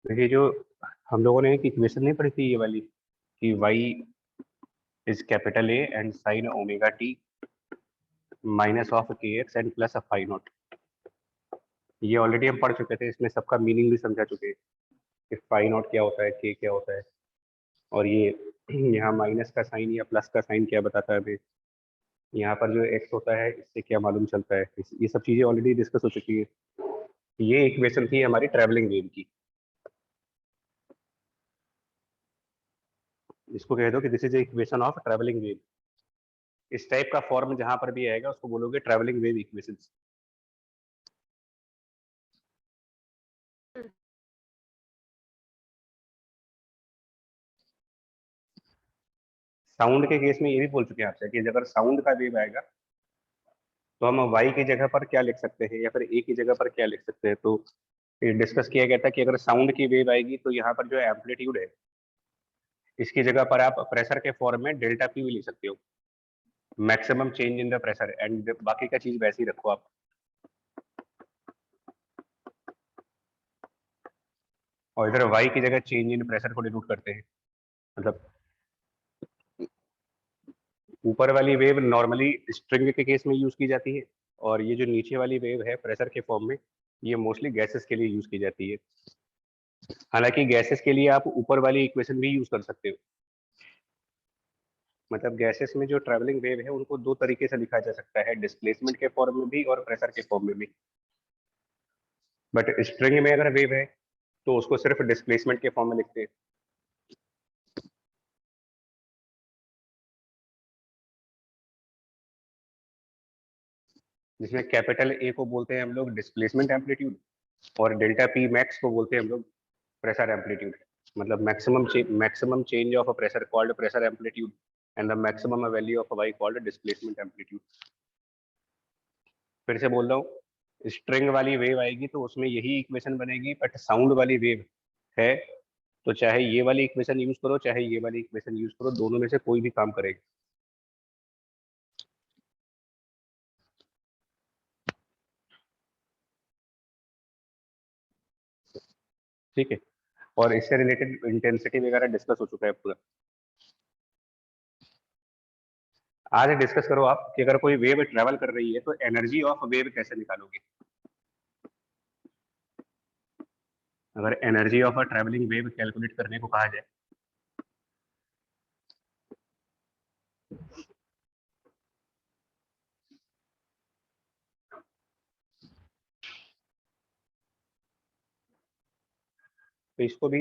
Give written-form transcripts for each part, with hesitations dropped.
ये जो हम लोगों ने एक इक्वेशन नहीं पढ़ी थी ये वाली कि y is capital A and sine omega t minus of k x and plus of phi naught. ये ऑलरेडी हम पढ़ चुके थे, इसमें सबका मीनिंग भी समझा चुके हैं कि फाई नॉट क्या होता है, के क्या होता है, और ये यहाँ माइनस का साइन या प्लस का साइन क्या बताता है हमें, यहाँ पर जो एक्स होता है इससे क्या मालूम चलता है। ये सब चीज़ें ऑलरेडी डिस्कस हो चुकी है। ये इक्वेशन थी हमारी ट्रैवलिंग वेव की। इसको कह दो कि this is equation of travelling wave. इस टाइप का फॉर्म जहां पर भी आएगा उसको बोलोगे ट्रैवलिंग वेव इक्वेशन। साउंड के केस में ये भी बोल चुके हैं आपसे कि अगर साउंड का वेव आएगा तो हम y की जगह पर क्या लिख सकते हैं या फिर a की जगह पर क्या लिख सकते हैं। तो ये डिस्कस किया गया था कि अगर साउंड की वेव आएगी तो यहाँ पर जो एम्पलीट्यूड है इसकी जगह पर आप प्रेशर के फॉर्म में डेल्टा पी भी लिख सकते हो, maximum change in the pressure, and बाकी का चीज वैसे ही रखो आप। और इधर y की जगह चेंज इन प्रेशर को डिनोट करते हैं। मतलब ऊपर वाली वेव नॉर्मली स्ट्रिंग के केस में यूज की जाती है, और ये जो नीचे वाली वेव है प्रेशर के फॉर्म में, ये मोस्टली गैसेस के लिए यूज की जाती है। हालांकि गैसेस के लिए आप ऊपर वाली इक्वेशन भी यूज कर सकते हो। मतलब गैसेस में जो ट्रैवलिंग वेव है उनको दो तरीके से लिखा जा सकता है, डिस्प्लेसमेंट के फॉर्म में भी और प्रेशर के फॉर्म में भी। बट स्ट्रिंग में अगर वेव है तो उसको सिर्फ डिस्प्लेसमेंट के फॉर्म में लिखते हैं। जिसमें कैपिटल ए को बोलते हैं हम लोग डिस्प्लेसमेंट एम्पलीट्यूड, और डेल्टा पी मैक्स को बोलते हैं हम लोग प्रेशर एम्पलीट्यूड। मतलब maximum change of a pressure called pressure amplitude and the maximum value of Y called displacement amplitude. फिर से बोल रहा हूँ, स्ट्रिंग वाली वेव आएगी तो उसमें यही इक्वेशन बनेगी, बट साउंड वाली वेव है तो चाहे ये वाली इक्वेशन यूज करो चाहे ये वाली इक्वेशन यूज करो, दोनों में से कोई भी काम करेगा। ठीक है, और इससे रिलेटेड इंटेंसिटी वगैरह डिस्कस हो चुका है पूरा। आज डिस्कस करो आप कि अगर कोई वेव ट्रेवल कर रही है तो एनर्जी ऑफ वेव कैसे निकालोगे। अगर energy of a travelling wave calculate करने को कहा जाए तो इसको भी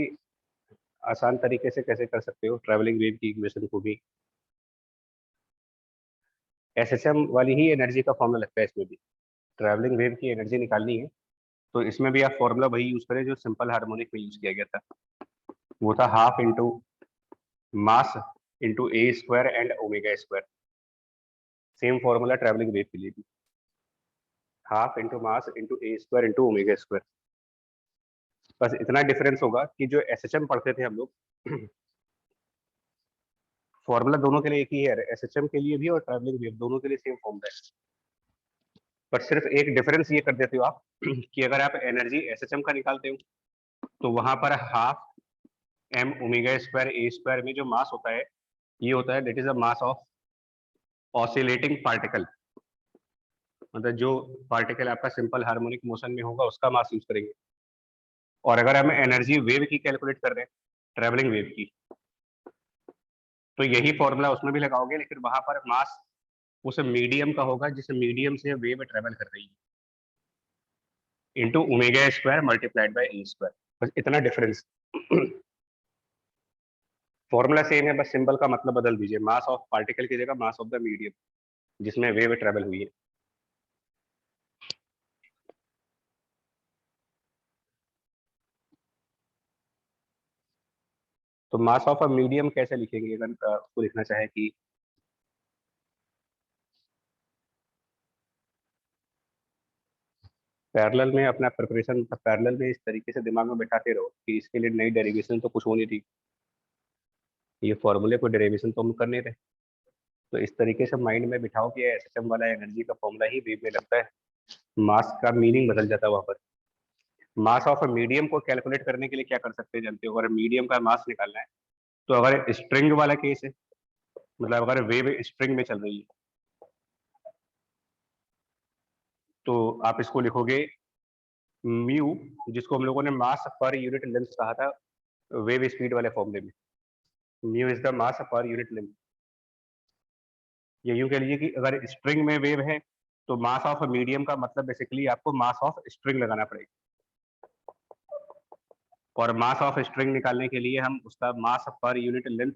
आसान तरीके से कैसे कर सकते हो, ट्रेवलिंग वेव की इक्वेशन को भी एसएचएम वाली ही एनर्जी का फॉर्मूला लगता है इसमें भी। ट्रैवलिंग वेव की एनर्जी निकालनी है तो इसमें भी आप फॉर्मूला वही यूज करें जो सिंपल हार्मोनिक में यूज किया गया था। वो था half into mass into A square and omega square. Same formula travelling wave के लिए भी, हाफ इंटू मास इंटू ए स्क्वायर इंटू ओमेगा स्क्वायर। बस इतना डिफरेंस होगा कि जो एसएचएम पढ़ते थे हम लोग फॉर्मूला दोनों के लिए एक ही है, एसएचएम के लिए भी और ट्रैवलिंग वेव दोनों के लिए सेम फॉर्मूला है। पर सिर्फ एक डिफरेंस ये कर देते हो आप कि अगर आप एनर्जी एसएचएम का निकालते हो तो वहां पर हाफ एम ओमेगा स्क्वायर ए स्क्वायर में जो मास होता है ये होता है that is a mass of oscillating particle. मतलब जो पार्टिकल आपका सिंपल हार्मोनिक मोशन में होगा उसका मास यूज करेंगे। और अगर हम एनर्जी वेव की कैलकुलेट कर रहे हैं, ट्रेवलिंग वेव की, तो यही फॉर्मूला उसमें भी लगाओगे, लेकिन वहां पर मास उस मीडियम का होगा जिस मीडियम से वेव ट्रेवल कर रही है, into omega square multiplied by A square. बस इतना डिफरेंस फॉर्मूला सेम है, बस सिंबल का मतलब बदल दीजिए, मास ऑफ पार्टिकल की जगह मास ऑफ द मीडियम जिसमें वेव ट्रेवल हुई है। तो मास ऑफ अ मीडियम कैसे लिखेंगे अगर उसको लिखना चाहे कि पैरेलल में अपना प्रिपरेशन पैरेलल में इस तरीके से दिमाग में बैठाते रहो कि इसके लिए नई डेरिवेशन तो कुछ होनी थी, ये फॉर्मूले को डेरिवेशन तो हम कर नहीं रहे। तो इस तरीके से माइंड में बिठाओ कि एसएचएम वाला एनर्जी का फॉर्मूला ही वेव में लगता है, मास का मीनिंग बदल जाता है वहां पर। मास ऑफ अ मीडियम को कैलकुलेट करने के लिए क्या कर सकते हैं जानते हो? अगर मीडियम का मास निकालना है तो अगर स्ट्रिंग वाला केस है, मतलब अगर वेव स्ट्रिंग में चल रही है, तो आप इसको लिखोगे म्यू, जिसको हम लोगों ने मास पर यूनिट लेंथ कहा था वेव स्पीड वाले फॉर्मूले में। म्यू इज द मास पर यूनिट लेंथ। ये यूं कह लीजिए कि अगर स्ट्रिंग में वेव है तो मास ऑफ मीडियम का मतलब बेसिकली आपको मास ऑफ स्ट्रिंग लगाना पड़ेगा, और मास ऑफ स्ट्रिंग निकालने के लिए हम उसका मास पर unit length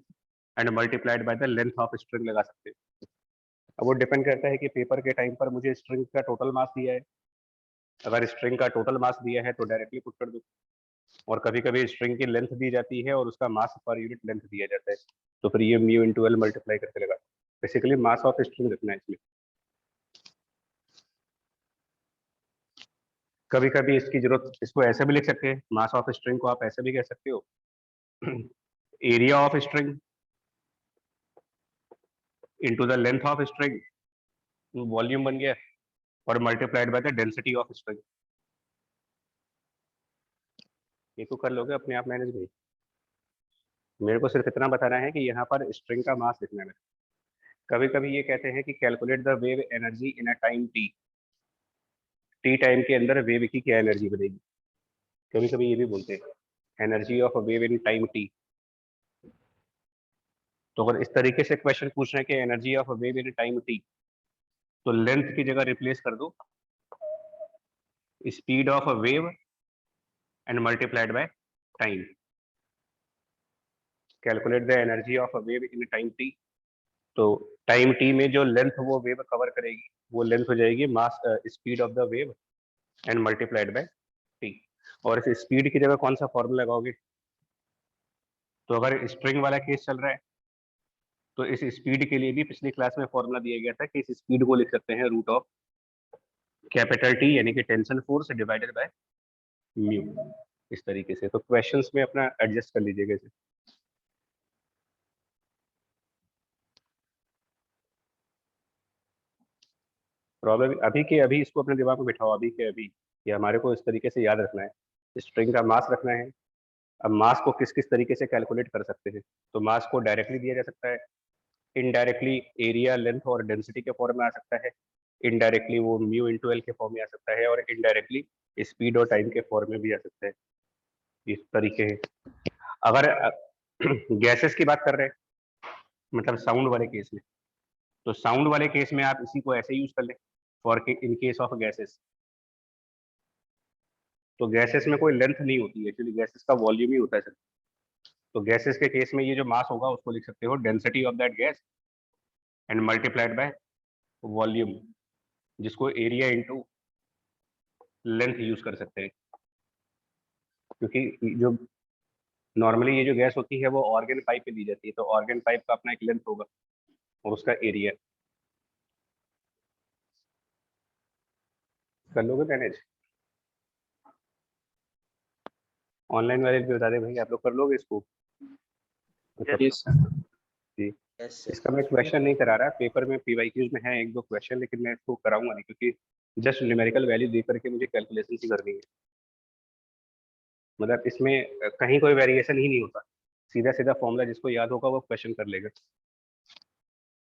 and multiplied by the length of string लगा सकते हैं। अब वो डिपेंड करता है कि पेपर के टाइम पर मुझे स्ट्रिंग का टोटल मास दिया है। अगर स्ट्रिंग का टोटल मास दिया है तो डायरेक्टली पुट कर दो, और कभी कभी स्ट्रिंग की लेंथ दी जाती है और उसका मास पर यूनिट लेंथ दिया जाता है, तो फिर ये म्यू इंटू एल मल्टीप्लाई करके लगा। बेसिकली मास ऑफ स्ट्रिंग रखना है इसमें। कभी कभी इसकी जरूरत, इसको ऐसे भी लिख सकते हैं, मास ऑफ स्ट्रिंग को आप ऐसे भी कह सकते हो area of string into the length of string, volume बन गया, और multiplied by the density of string. ये तो कर लोगे अपने आप मैनेज भाई। मेरे को सिर्फ इतना बताना है कि यहाँ पर स्ट्रिंग का मास लिखना है। कभी कभी ये कहते हैं कि calculate the wave energy in a time T. T time के अंदर वेव की क्या एनर्जी बनेगी, कभी कभी ये भी बोलते हैं energy of wave in time T. तो अगर इस तरीके से क्वेश्चन पूछ रहे हैं कि energy of wave in time T, तो लेंथ की जगह रिप्लेस कर दो speed of a wave and multiplied by time. Calculate the energy of a wave in time T, तो टाइम टी में जो लेंथ वो वेव कवर करेगी वो लेंथ हो जाएगी mass speed of the wave and multiplied by t. और इस स्पीड की जगह कौन सा फॉर्मूला लगाओगे? तो अगर स्ट्रिंग वाला केस चल रहा है तो इस स्पीड के लिए भी पिछली क्लास में फॉर्मूला दिया गया था कि इस स्पीड को लिख सकते हैं रूट ऑफ कैपिटल टी यानी कि tension force divided by mu, इस तरीके से। तो क्वेश्चंस में अपना एडजस्ट कर लीजिएगा इसे। प्रॉब्लम अभी के अभी इसको अपने दिमाग में बिठाओ, अभी के अभी ये हमारे को इस तरीके से याद रखना है। स्ट्रिंग का मास रखना है। अब मास को किस किस तरीके से कैलकुलेट कर सकते हैं? तो मास को डायरेक्टली दिया जा सकता है, इनडायरेक्टली एरिया लेंथ और डेंसिटी के फॉर्म में आ सकता है, इनडायरेक्टली वो म्यू इंटू एल के फॉर्म में आ सकता है, और इनडायरेक्टली स्पीड और टाइम के फॉर्म में भी आ सकता है। इस तरीके है। अगर गैसेस की बात कर रहे हैं, मतलब साउंड वाले केस में, तो साउंड वाले केस में आप इसी को ऐसे यूज कर लें for in case of gases. तो गैसेस में कोई लेंथ नहीं होती है, एक्चुअली गैसेस का वॉल्यूम ही होता है सिर्फ। तो गैसेस के केस में ये जो मास होगा उसको लिख सकते हो density of that gas and multiplied by volume, जिसको एरिया इनटू लेंथ यूज कर सकते हैं। क्योंकि जो नॉर्मली ये जो गैस होती है वो ऑर्गन पाइप पे दी जाती है, तो ऑर्गन पाइप का अपना एक लेंथ होगा और उसका एरिया। कर लोगे मैनेज? ऑनलाइन वाले भी बता दे भाई, आप लोग कर लोगे इसको? मतलब यस सर। जी, यस सर। इसका मैं क्वेश्चन नहीं करा रहा, पेपर में पीवाईक्यूज में है एक दो क्वेश्चन, लेकिन मैं इसको कराऊंगा नहीं क्योंकि जस्ट न्यूमेरिकल वैल्यू दे करके मुझे कैलकुलेशन ही करनी है। मतलब इसमें कहीं कोई वेरिएशन ही नहीं होता, सीधा सीधा फॉर्मूला जिसको याद होगा वो क्वेश्चन कर लेगा।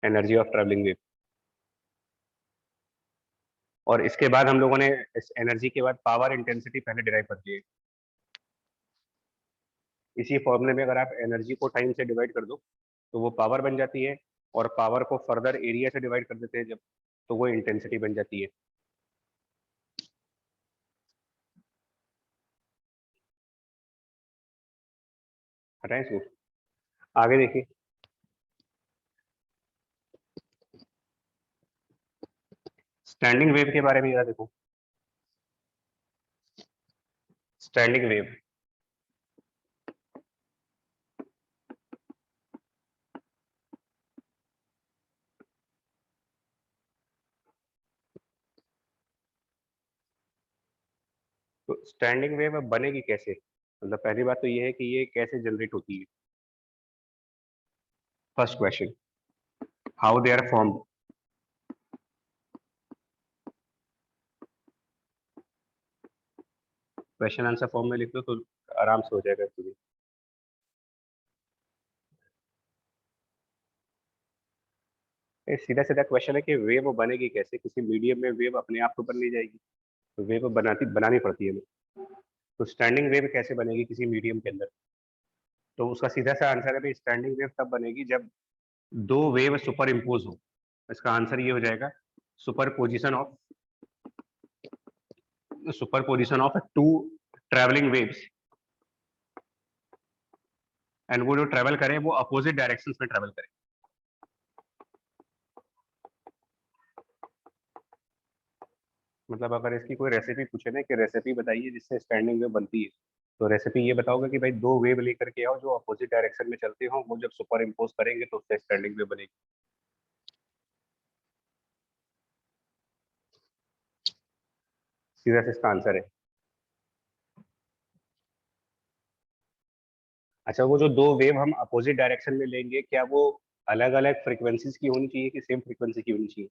Energy of travelling wave. और इसके बाद हम लोगों ने इस एनर्जी के बाद पावर इंटेंसिटी पहले डिराइव कर दी है। इसी फॉर्मूले में अगर आप एनर्जी को टाइम से डिवाइड कर दो तो वो पावर बन जाती है, और पावर को फर्दर एरिया से डिवाइड कर देते हैं जब, तो वो इंटेंसिटी बन जाती है। हटाएं इसको, आगे देखिए। स्टैंडिंग वेव के बारे में जरा देखो। स्टैंडिंग वेव, तो स्टैंडिंग वेव अब बनेगी कैसे? मतलब पहली बात तो ये है कि ये कैसे जनरेट होती है। First question, how they are formed. Question answer form में लिख दो तो आराम से हो जाएगा पूरी। सीधा सीधा क्वेश्चन है कि वेव बनेगी कैसे, किसी मीडियम में वेव अपने आप तो बन नहीं जाएगी, तो वेव बनानी पड़ती है हमें। तो स्टैंडिंग वेव कैसे बनेगी किसी मीडियम के अंदर, तो उसका सीधा सा आंसर है भाई स्टैंडिंग वेव तब बनेगी जब दो वेव सुपर इम्पोज हो। इसका आंसर ये हो जाएगा superposition of two travelling waves, and वो जो ट्रेवल करें वो अपोजिट डायरेक्शंस में ट्रेवल करें। मतलब अगर इसकी कोई रेसिपी पूछे ना कि रेसिपी बताइए जिससे स्टैंडिंग वेव बनती है, तो रेसिपी ये बताओगे कि भाई दो वेव लेकर के आओ जो अपोजिट डायरेक्शन में चलते हो, वो जब सुपर इम्पोज करेंगे तो उससे स्टैंडिंग वेव बनेगी। सीधा से इसका आंसर है। अच्छा, वो जो दो वेव हम अपोजिट डायरेक्शन में लेंगे, क्या वो अलग अलग फ्रीक्वेंसीज की होनी चाहिए कि सेम फ्रीक्वेंसी की होनी चाहिए?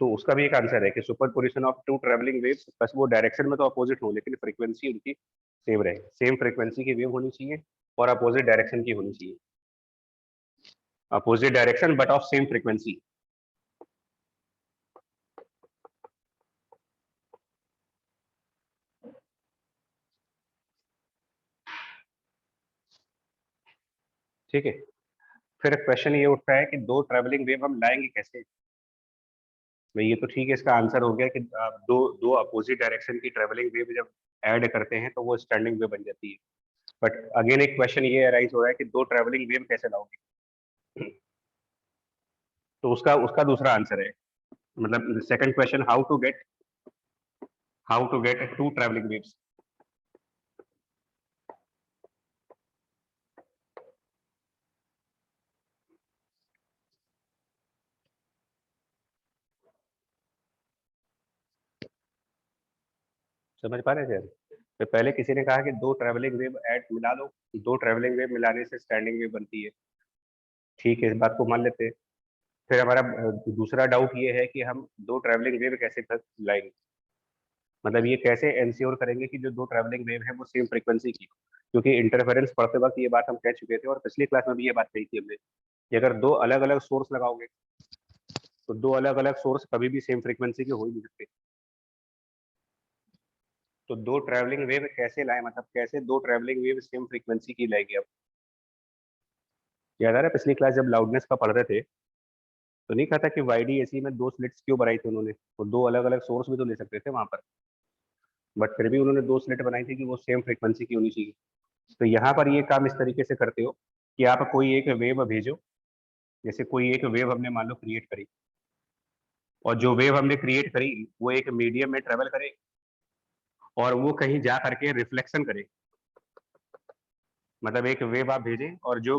तो उसका भी एक आंसर है कि superposition of two travelling waves, बस वो डायरेक्शन में तो अपोजिट हो लेकिन फ्रीक्वेंसी उनकी सेम रहे, सेम फ्रीक्वेंसी की वेव होनी चाहिए और अपोजिट डायरेक्शन की होनी चाहिए, opposite direction but of same frequency. ठीक है, फिर क्वेश्चन ये उठता है कि दो ट्रेवलिंग वेव हम लाएंगे कैसे? भाई ये तो ठीक है, इसका आंसर हो गया कि दो दो अपोजिट डायरेक्शन की ट्रेवलिंग वेव जब ऐड करते हैं तो वो स्टैंडिंग वेव बन जाती है। बट अगेन एक क्वेश्चन ये अराइज हो रहा है कि दो ट्रेवलिंग वेव कैसे लाओगे? तो उसका उसका दूसरा आंसर है, मतलब second question, how to get to travelling waves. समझ पा रहे थे? तो पहले किसी ने कहा कि दो ट्रेवलिंग वेव ऐड मिला दो, दो ट्रेवलिंग वेव मिलाने से स्टैंडिंग वेव बनती है। ठीक है, इस बात को मान लेते हैं। फिर हमारा दूसरा डाउट ये है कि हम दो ट्रैवलिंग वेव कैसे लाएंगे, मतलब ये कैसे एंश्योर करेंगे कि जो दो ट्रैवलिंग वेव है वो सेम फ्रीक्वेंसी की हो? क्योंकि इंटरफेरेंस पढ़ते वक्त ये बात हम कह चुके थे और पिछली क्लास में भी ये बात कही थी हमने कि अगर दो अलग अलग सोर्स लगाओगे तो दो अलग अलग सोर्स कभी भी सेम फ्रीक्वेंसी के हो ही नहीं सकते। तो दो ट्रैवलिंग वेव कैसे लाए, मतलब कैसे दो ट्रैवलिंग वेव सेम फ्रीक्वेंसी की लाएगी? अब याद आ रहा है पिछली क्लास जब लाउडनेस का पढ़ रहे थे तो नहीं कहा था कि वाईडीएसी में दो स्लिट्स क्यों बनाई थी उन्होंने, तो दो अलग अलग सोर्स भी तो ले सकते थे वहां पर, बट फिर भी उन्होंने दो स्लिट बनाई थी कि वो सेम फ्रीक्वेंसी की होनी चाहिए। तो यहाँ पर ये काम इस तरीके से करते हो कि आप कोई एक वेव भेजो, जैसे कोई एक वेव हमने मान लो क्रिएट करी, और जो वेव हमने क्रिएट करी वो एक मीडियम में ट्रेवल करे और वो कहीं जा करके रिफ्लेक्शन करे। मतलब एक वेव आप भेजें और जो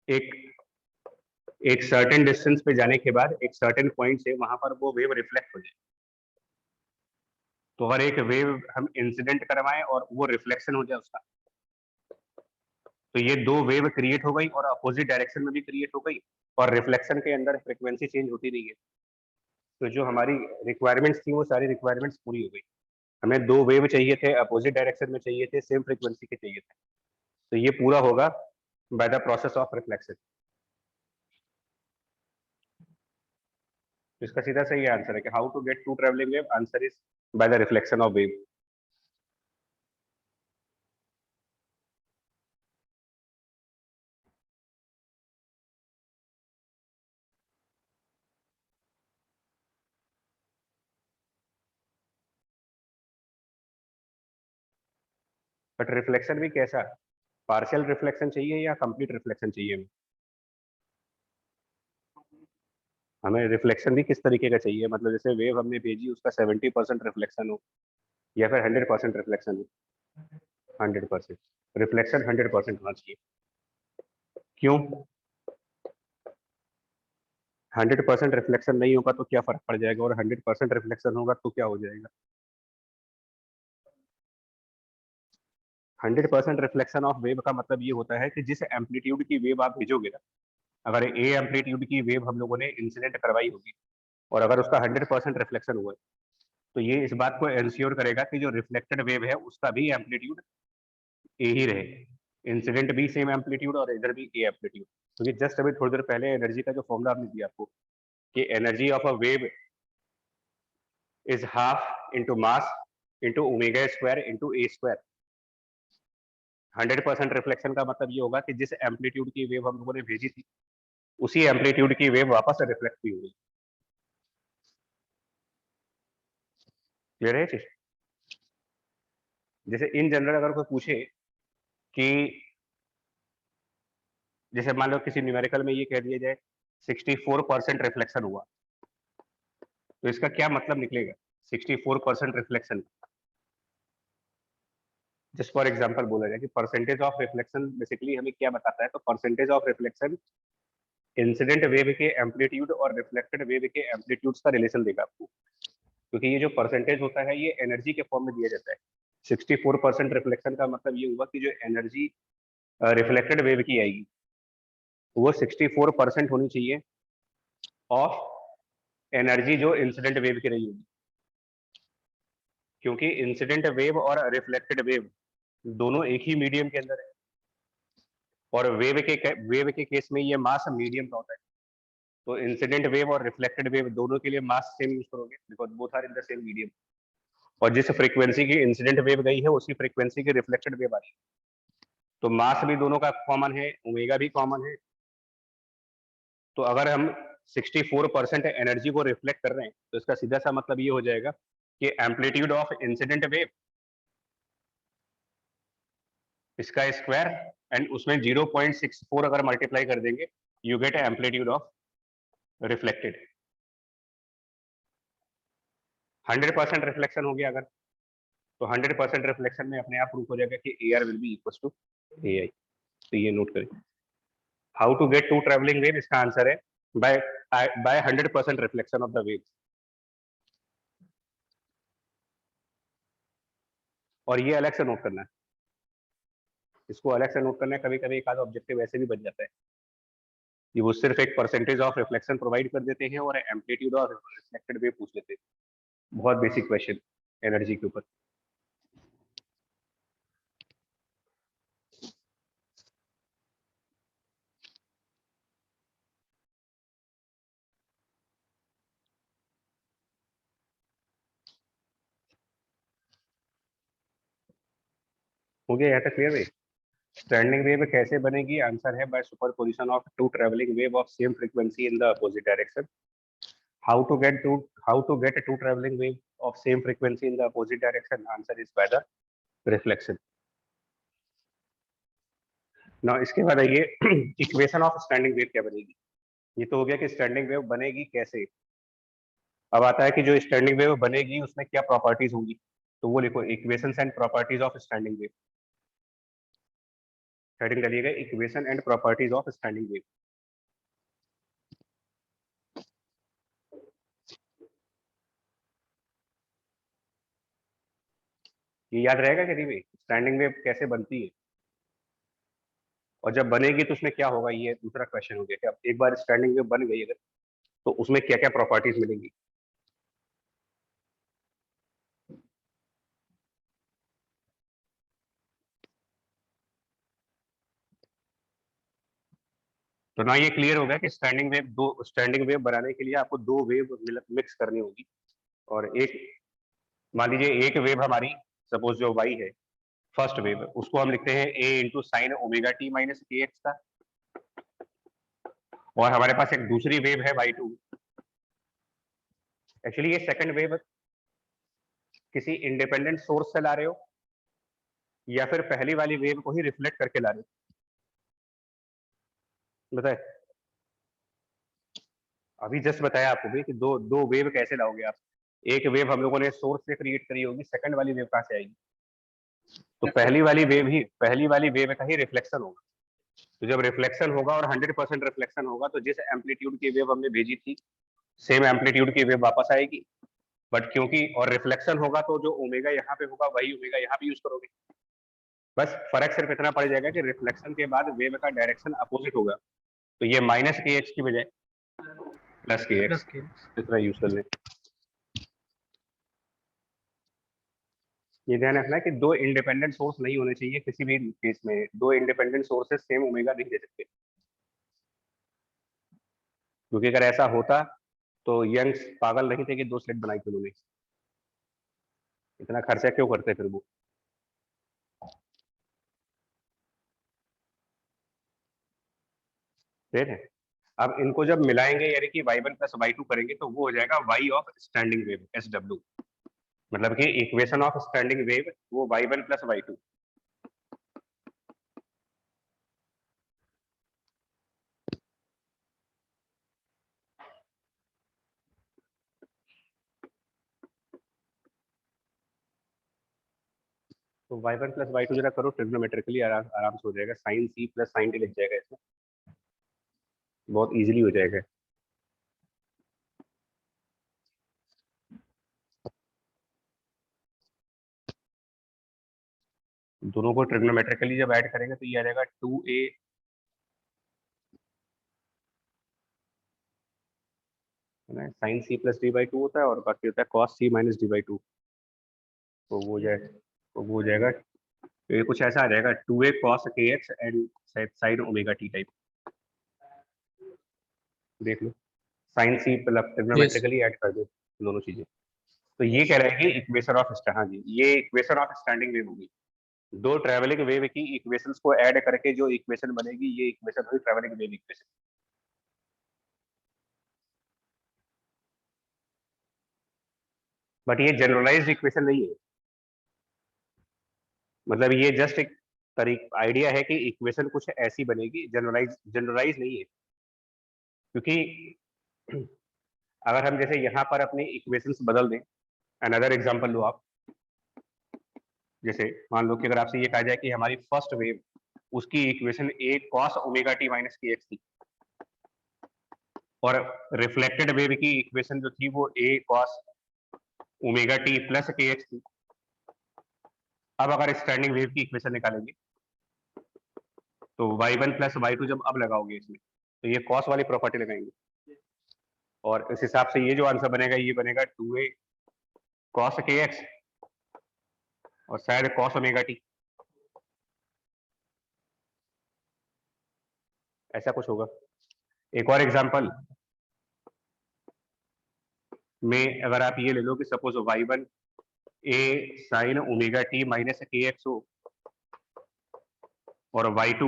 एक एक सर्टेन डिस्टेंस पे जाने के बाद एक सर्टेन पॉइंट से वहां पर वो वेव रिफ्लेक्ट हो जाए। तो हर एक वेव हम इंसिडेंट करवाएं और वो रिफ्लेक्शन हो जाए उसका। तो ये दो वेव क्रिएट हो गई और अपोजिट डायरेक्शन में भी क्रिएट हो गई, और रिफ्लेक्शन के अंदर फ्रीक्वेंसी चेंज होती रही है। तो जो हमारी रिक्वायरमेंट्स थी वो सारी रिक्वायरमेंट्स पूरी हो गई। हमें दो वेव चाहिए थे, अपोजिट डायरेक्शन में चाहिए थे, सेम फ्रीक्वेंसी के चाहिए थे। तो ये पूरा होगा by the process of reflection. इसका सीधा सही आंसर है कि how to get to travelling wave, answer is by the reflection of wave. But reflection भी कैसा, पार्शियल रिफ्लेक्शन चाहिए या कंप्लीट रिफ्लेक्शन चाहिए? हमें रिफ्लेक्शन भी किस तरीके का चाहिए, मतलब जैसे वेव हमने भेजी उसका 70% रिफ्लेक्शन हो या फिर 100% रिफ्लेक्शन हो? 100% रिफ्लेक्शन, 100% होना चाहिए। क्यों? 100% रिफ्लेक्शन नहीं होगा तो क्या फर्क पड़ जाएगा, और 100% रिफ्लेक्शन होगा तो क्या हो जाएगा? 100% रिफ्लेक्शन ऑफ वेव का मतलब ये होता है कि जिस एम्पलीट्यूड की वेव आप भेजोगे ना, अगर ए एम्पलीट्यूड की वेव हम लोगों ने इंसिडेंट करवाई होगी और अगर उसका 100% रिफ्लेक्शन हुआ है, तो ये इस बात को एंश्योर करेगा कि जो रिफ्लेक्टेड वेव है उसका भी एम्पलीट्यूड ए ही रहे, इंसिडेंट भी सेम एम्पलीट्यूड और इधर भी ए एम्पलीट्यूड। क्योंकि जस्ट अभी थोड़ी देर पहले एनर्जी का जो फॉर्मूला आपने दिया आपको कि energy of a wave is half into mass into omega square into A square. 100% reflection का मतलब ये होगा कि जिस एम्पलीट्यूड की वेव हम लोगों ने भेजी थी उसी एम्पलीट्यूड की वेव वापस रिफ्लेक्ट भी हुई। क्लियर है चीज? जैसे इन जनरल अगर कोई पूछे कि जैसे मान लो किसी न्यूमेरिकल में ये कह दिया जाए 64% रिफ्लेक्शन हुआ, तो इसका क्या मतलब निकलेगा 64% रिफ्लेक्शन? जस्ट फॉर एग्जांपल बोला जाए कि परसेंटेज ऑफ रिफ्लेक्शन बेसिकली हमें क्या बताता है, तो percentage of reflection incident wave के एम्पलीट्यूड और रिफ्लेक्टेड वेव के एम्पलीट्यूड्स का रिलेशन देगा आपको। क्योंकि ये जो परसेंटेज होता है ये एनर्जी के फॉर्म में दिया जाता है। 64% रिफ्लेक्शन का मतलब ये हुआ कि जो एनर्जी रिफ्लेक्टेड वेव की आएगी वो 64% होनी चाहिए ऑफ एनर्जी जो इंसिडेंट वेव की रही होगी। क्योंकि इंसिडेंट वेव और रिफ्लेक्टेड वेव दोनों एक ही मीडियम के अंदर है, और वेव के केस में ये मास मीडियम का होता है। तो इंसिडेंट वेव और रिफ्लेक्टेड वेव दोनों के लिए मास सेम यूज करोगे because both are in the same medium. और जिस फ्रीक्वेंसी की इंसिडेंट वेव गई है उसी फ्रीक्वेंसी की रिफ्लेक्टेड वेव आ रही है, तो मास भी दोनों का कॉमन है, ओमेगा भी कॉमन है। तो अगर हम 64% एनर्जी को रिफ्लेक्ट कर रहे हैं तो इसका सीधा सा मतलब ये हो जाएगा कि एम्पलीट्यूड ऑफ इंसिडेंट वेव इसका स्क्वायर एंड उसमें 0.64 अगर मल्टीप्लाई कर देंगे you get amplitude of reflected. 100% reflection हो गया अगर, तो 100% रिफ्लेक्शन में अपने आप प्रूफ हो जाएगा कि AR will be equal to AI। तो ये नोट करें। How to get to travelling wave, इसका आंसर है by 100% reflection of the wave. और ये अलग से नोट करना है, इसको अलग से नोट करना है। कभी कभी एक आधा ऑब्जेक्टिव ऐसे भी बन जाता है कि वो सिर्फ एक परसेंटेज ऑफ रिफ्लेक्शन प्रोवाइड कर देते हैं और एम्पलीट्यूड ऑफ रिफ्लेक्टेड वेव पूछ लेते हैं। बहुत बेसिक क्वेश्चन एनर्जी के ऊपर। हो गया यहाँ तक क्लियर है? स्टैंडिंग वेव कैसे बनेगी? आंसर है by superposition of two travelling wave of same frequency in the opposite direction. How to get to travelling wave of same frequency in the opposite direction? Answer is by the reflection. ना इसके बाद आइए equation of standing wave क्या बनेगी। ये तो हो गया कि स्टैंडिंग वेव बनेगी कैसे। अब आता है कि जो स्टैंडिंग वेव बनेगी उसमें क्या प्रॉपर्टीज होंगी, तो वो लिखो equations and properties of standing wave. Heading डालिएगा equation and properties of standing wave. ये याद रहेगा कि नहीं स्टैंडिंग वेव कैसे बनती है और जब बनेगी तो उसमें क्या होगा, ये दूसरा क्वेश्चन हो गया कि अब एक बार स्टैंडिंग वेव बन गई अगर तो उसमें क्या क्या प्रॉपर्टीज मिलेंगी। तो ना ये क्लियर हो गया कि स्टैंडिंग वेव बनाने के लिए आपको दो वेव मिक्स करनी होगी। और एक मान लीजिए एक वेव हमारी सपोज जो वाई है फर्स्ट वेव, उसको हम लिखते हैं a into sine omega t minus के एक्स का। और हमारे पास एक दूसरी वेव है y2। एक्चुअली ये सेकंड वेव किसी इंडिपेंडेंट सोर्स से ला रहे हो या फिर पहली वाली वेव को ही रिफ्लेक्ट करके ला रहे हो, बताए? अभी जस्ट बताया आपको भी कि दो दो वेव कैसे लाओगे आप। एक वेव हम लोगों ने सोर्स से क्रिएट करी होगी, सेकंड वाली वेव कहां से आएगी? तो पहली वाली वेव का ही रिफ्लेक्शन होगा। तो जब रिफ्लेक्शन होगा और 100% रिफ्लेक्शन होगा तो जिस एम्पलीट्यूड की वेव हमने भेजी थी सेम एम्पलीट्यूड की वेव वापस आएगी। बट क्योंकि और रिफ्लेक्शन होगा तो जो ओमेगा यहाँ पे होगा वही ओमेगा यहाँ पे यूज करोगे। बस फर्क सिर्फ इतना पड़ जाएगा कि रिफ्लेक्शन के बाद वेव का डायरेक्शन अपोजिट होगा, तो ये माइनस के एक्स की बजाय प्लस के एक्स इतना यूज कर लें। ये ध्यान रखना है कि दो इंडिपेंडेंट सोर्स नहीं होने चाहिए किसी भी केस में, दो इंडिपेंडेंट सोर्सेस सेम ओमेगा नहीं दे सकते, क्योंकि अगर ऐसा होता तो यंग्स पागल नहीं थे कि दो स्लिट बनाई थी उन्होंने, इतना खर्चा क्यों करते फिर वो। ठीक है, अब इनको जब मिलाएंगे यानी कि y1 प्लस y2 करेंगे तो वो हो जाएगा y of standing wave SW, मतलब कि इक्वेशन ऑफ स्टैंडिंग वेव वो y1 प्लस y2। तो y1 प्लस y2 जरा करो ट्रिग्नोमेट्रिकली, आराम आराम से हो जाएगा, साइन सी प्लस साइन टी लिख जाएगा इसमें, बहुत इजीली हो जाएगा। दोनों को ट्रिग्नोमेट्रिकली जब ऐड करेंगे तो ये आ जाएगा 2a sine C plus D by two होता है, और बाकी होता है cos C minus D by two, तो वो जाए तो वो हो जाएगा, तो ये कुछ ऐसा आ जाएगा 2a cos kx and sine omega t type, देख लो, साइन सी प्लस Yes. ट्रिग्नोमेट्रिकली ऐड कर दो दोनों चीजें। तो ये कह रहा है कि इक्वेशन ऑफ, हाँ जी, ये इक्वेशन ऑफ स्टैंडिंग वेव होगी, दो ट्रैवलिंग वेव की इक्वेशंस को ऐड करके जो इक्वेशन बनेगी ये इक्वेशन होगी ट्रैवलिंग वेव इक्वेशन। बट ये जनरलाइज्ड इक्वेशन नहीं है, मतलब ये जस्ट एक आइडिया है कि इक्वेशन कुछ ऐसी बनेगी, जनरलाइज नहीं है, क्योंकि अगर हम जैसे यहाँ पर अपनी इक्वेशंस बदल दें, अनदर एग्जांपल लो आप, जैसे मान लो कि अगर आपसे ये कहा जाए कि हमारी फर्स्ट वेव उसकी इक्वेशन ए कॉस ओमेगा टी माइनस के एक्स थी, और रिफ्लेक्टेड वेव की इक्वेशन जो थी वो ए कॉस ओमेगा टी प्लस के एक्स थी। अब अगर स्टैंडिंग वेव की इक्वेशन निकालेंगे तो y1 प्लस y2 जब अब लगाओगे इसमें तो ये कॉस वाली प्रॉपर्टी लगाएंगे, और इस हिसाब से ये जो आंसर बनेगा ये बनेगा 2a कॉस के एक्स और शायद कॉस ओमेगा टी, ऐसा कुछ होगा। एक और एग्जांपल में अगर आप ये ले लो कि suppose y1 a sign omega t minus के एक्स हो और y2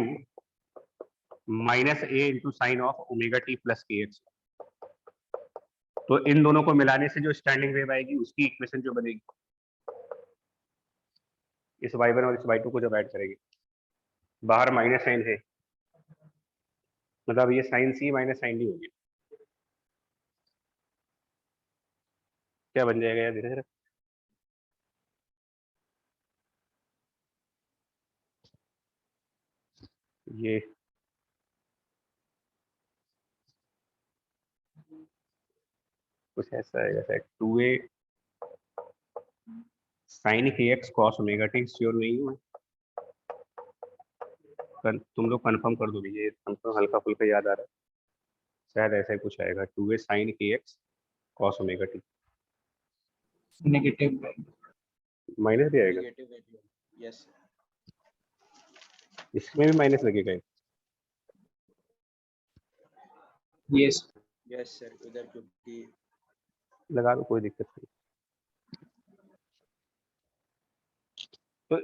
minus A into sine of omega T plus के एक्स, तो इन दोनों को मिलाने से जो स्टैंडिंग वेव आएगी उसकी इक्वेशन जो बनेगी, इस y1 और इस y2 को जब ऐड करेंगे, बाहर माइनस साइन है, मतलब ये साइन सी माइनस साइन डी होगी, क्या बन जाएगा यार धीरे धीरे, ये कुछ ऐसा आएगा शायद 2a साइन के x cos omega T, sure नहीं हूँ तुम लोग कंफर्म कर दो, ये हमको हल्का फुल्का याद आ रहा है, शायद ऐसा ही कुछ आएगा 2a साइन के x cos omega T, Negative value. Minus भी आएगा, नेगेटिव वैल्यू, यस इसमें भी माइनस लगेगा, Yes. यस सर, उधर क्योंकि लगा दो कोई दिक्कत नहीं। तो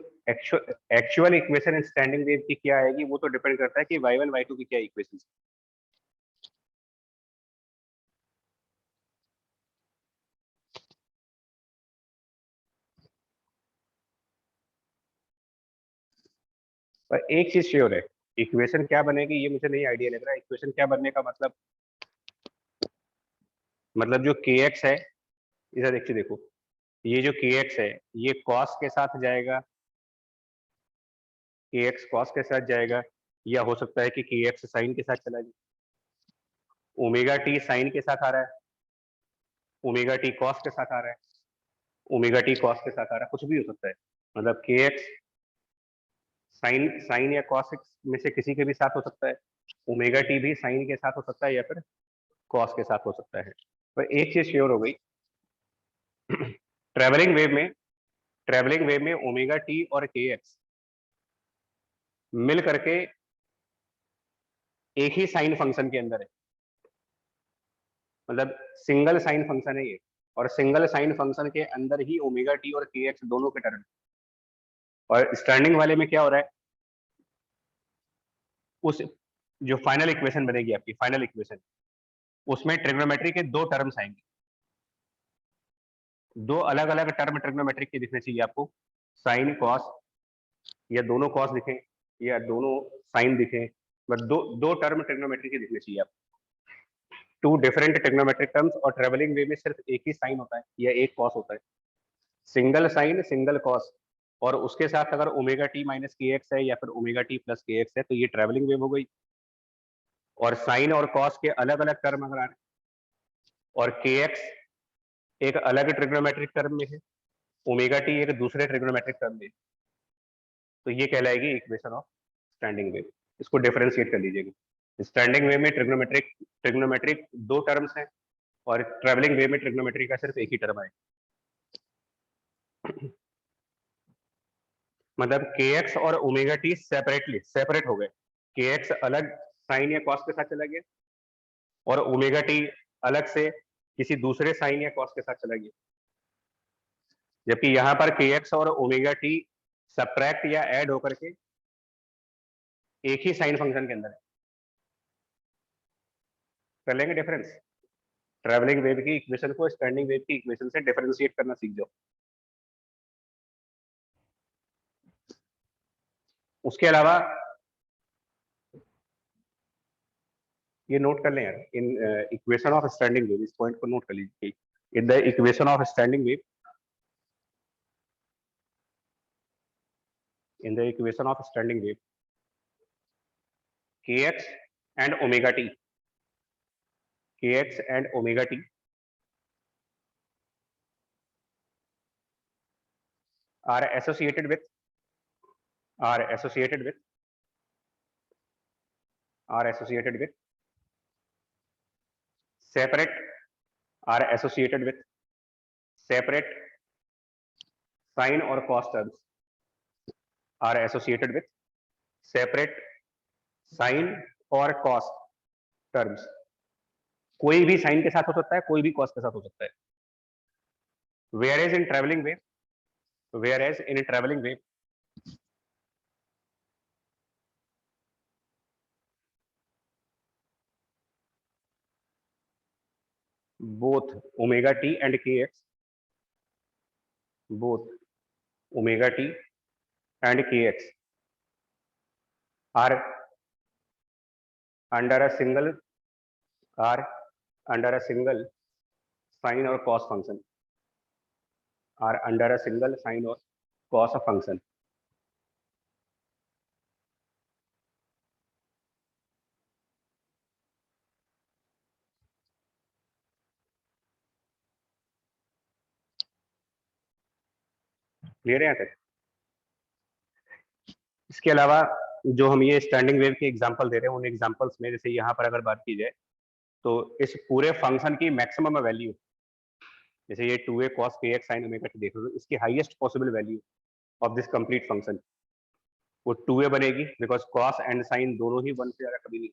एक्चुअल इक्वेशन स्टैंडिंग वेव की क्या आएगी वो तो डिपेंड करता है कि y1 y2 की क्या इक्वेशन है। पर एक चीज श्योर है, इक्वेशन क्या बनेगी ये मुझे नहीं आइडिया लग रहा है, इक्वेशन क्या बनने का मतलब जो के एक्स है, इधर देखिए देखो, ये जो के एक्स है ये कॉस के साथ जाएगा, के एक्स कॉस के साथ जाएगा, या हो सकता है कि के एक्स साइन के साथ चला जाए, ओमेगा टी साइन के साथ आ रहा है, ओमेगा टी कॉस के साथ आ रहा है, ओमेगा टी कॉस के साथ आ रहा है, कुछ भी हो सकता है, मतलब के एक्स साइन साइन या कॉस में से किसी के भी साथ हो सकता है, ओमेगा टी भी साइन के साथ हो सकता है या फिर कॉस के साथ हो सकता है। पर एक चीज श्योर हो गई, ट्रेवलिंग वेव में ट्रेवलिंग वेव में ओमेगा टी और के एक्स मिल करके एक ही साइन फंक्शन के अंदर है, मतलब सिंगल साइन फंक्शन है ये, और सिंगल साइन फंक्शन के अंदर ही ओमेगा टी और के एक्स दोनों के टर्म। और स्टैंडिंग वाले में क्या हो रहा है, उस जो फाइनल इक्वेशन बनेगी आपकी फाइनल इक्वेशन, उसमें ट्रिग्नोमेट्री के दो टर्म्स आएंगे, दो अलग अलग टर्म ट्रिग्नोमेट्रिक के दिखने चाहिए आपको, साइन कॉस, या दोनों कॉस दिखें या दोनों साइन दिखें, बट दो टर्म ट्रिग्नोमेट्री के दिखने चाहिए आपको, टू डिफरेंट ट्रिग्नोमेट्रिक टर्म्स। और ट्रेवलिंग वे में सिर्फ एक ही साइन होता है या एक कॉस होता है, सिंगल साइन सिंगल कॉस, और उसके साथ अगर ओमेगा टी माइनस के एक्स है या फिर ओमेगा टी प्लस के एक्स है तो ये ट्रेवलिंग वेव हो गई। और साइन और कॉस के अलग अलग टर्म अगर आ रहे और के एक्स एक अलग ट्रिग्नोमेट्रिक टर्म में है, ओमेगा टी एक दूसरे ट्रिग्नोमेट्रिक टर्म में है, तो ये कहलाएगी इक्वेशन ऑफ स्टैंडिंग वेव। इसको डिफरेंशिएट कर लीजिएगा। स्टैंडिंग वेव में ट्रिग्नोमेट्रिक दो टर्म्स हैं और ट्रेवलिंग वेव में ट्रिग्नोमेट्री का सिर्फ एक ही टर्म है। मतलब के एक्स और ओमेगा टी सेपरेट हो गए, के एक्स अलग साइन या कॉस के साथ चला गया और ओमेगा टी अलग से किसी दूसरे साइन या कॉस के साथ चला गया, जबकि यहां पर के एक्स और ओमेगा टी सब्ट्रैक्ट या ऐड होकर के एक ही साइन फंक्शन के अंदर है। कर लेंगे डिफरेंस, ट्रैवलिंग वेव की इक्वेशन को स्टैंडिंग वेव की इक्वेशन से डिफरेंशिएट करना सीख जाओ। उसके अलावा ये नोट कर लें यार, in equation of standing wave, इस पॉइंट को नोट कर लीजिए। In the equation of standing wave, in the equation of standing wave, kx and omega t, kx and omega t are associated with separate sine or cos terms, are associated with separate sine और cos terms। कोई भी sign के साथ हो सकता है, कोई भी cos के साथ हो सकता है। whereas in traveling wave both omega t and kx are under a single sine or cos function, clear है यहाँ तक? इसके अलावा जो हम ये स्टैंडिंग वेव के एग्जांपल दे रहे हैं, उन एग्जांपल्स में जैसे यहाँ पर अगर बात की जाए तो इस पूरे फंक्शन की मैक्सिमम वैल्यू, जैसे ये 2a cos kx sin omega t देख रहे हो, इसकी highest possible value of this complete function वो 2a बनेगी, बिकॉज cos एंड sin दोनों ही 1 से ज्यादा कभी नहीं,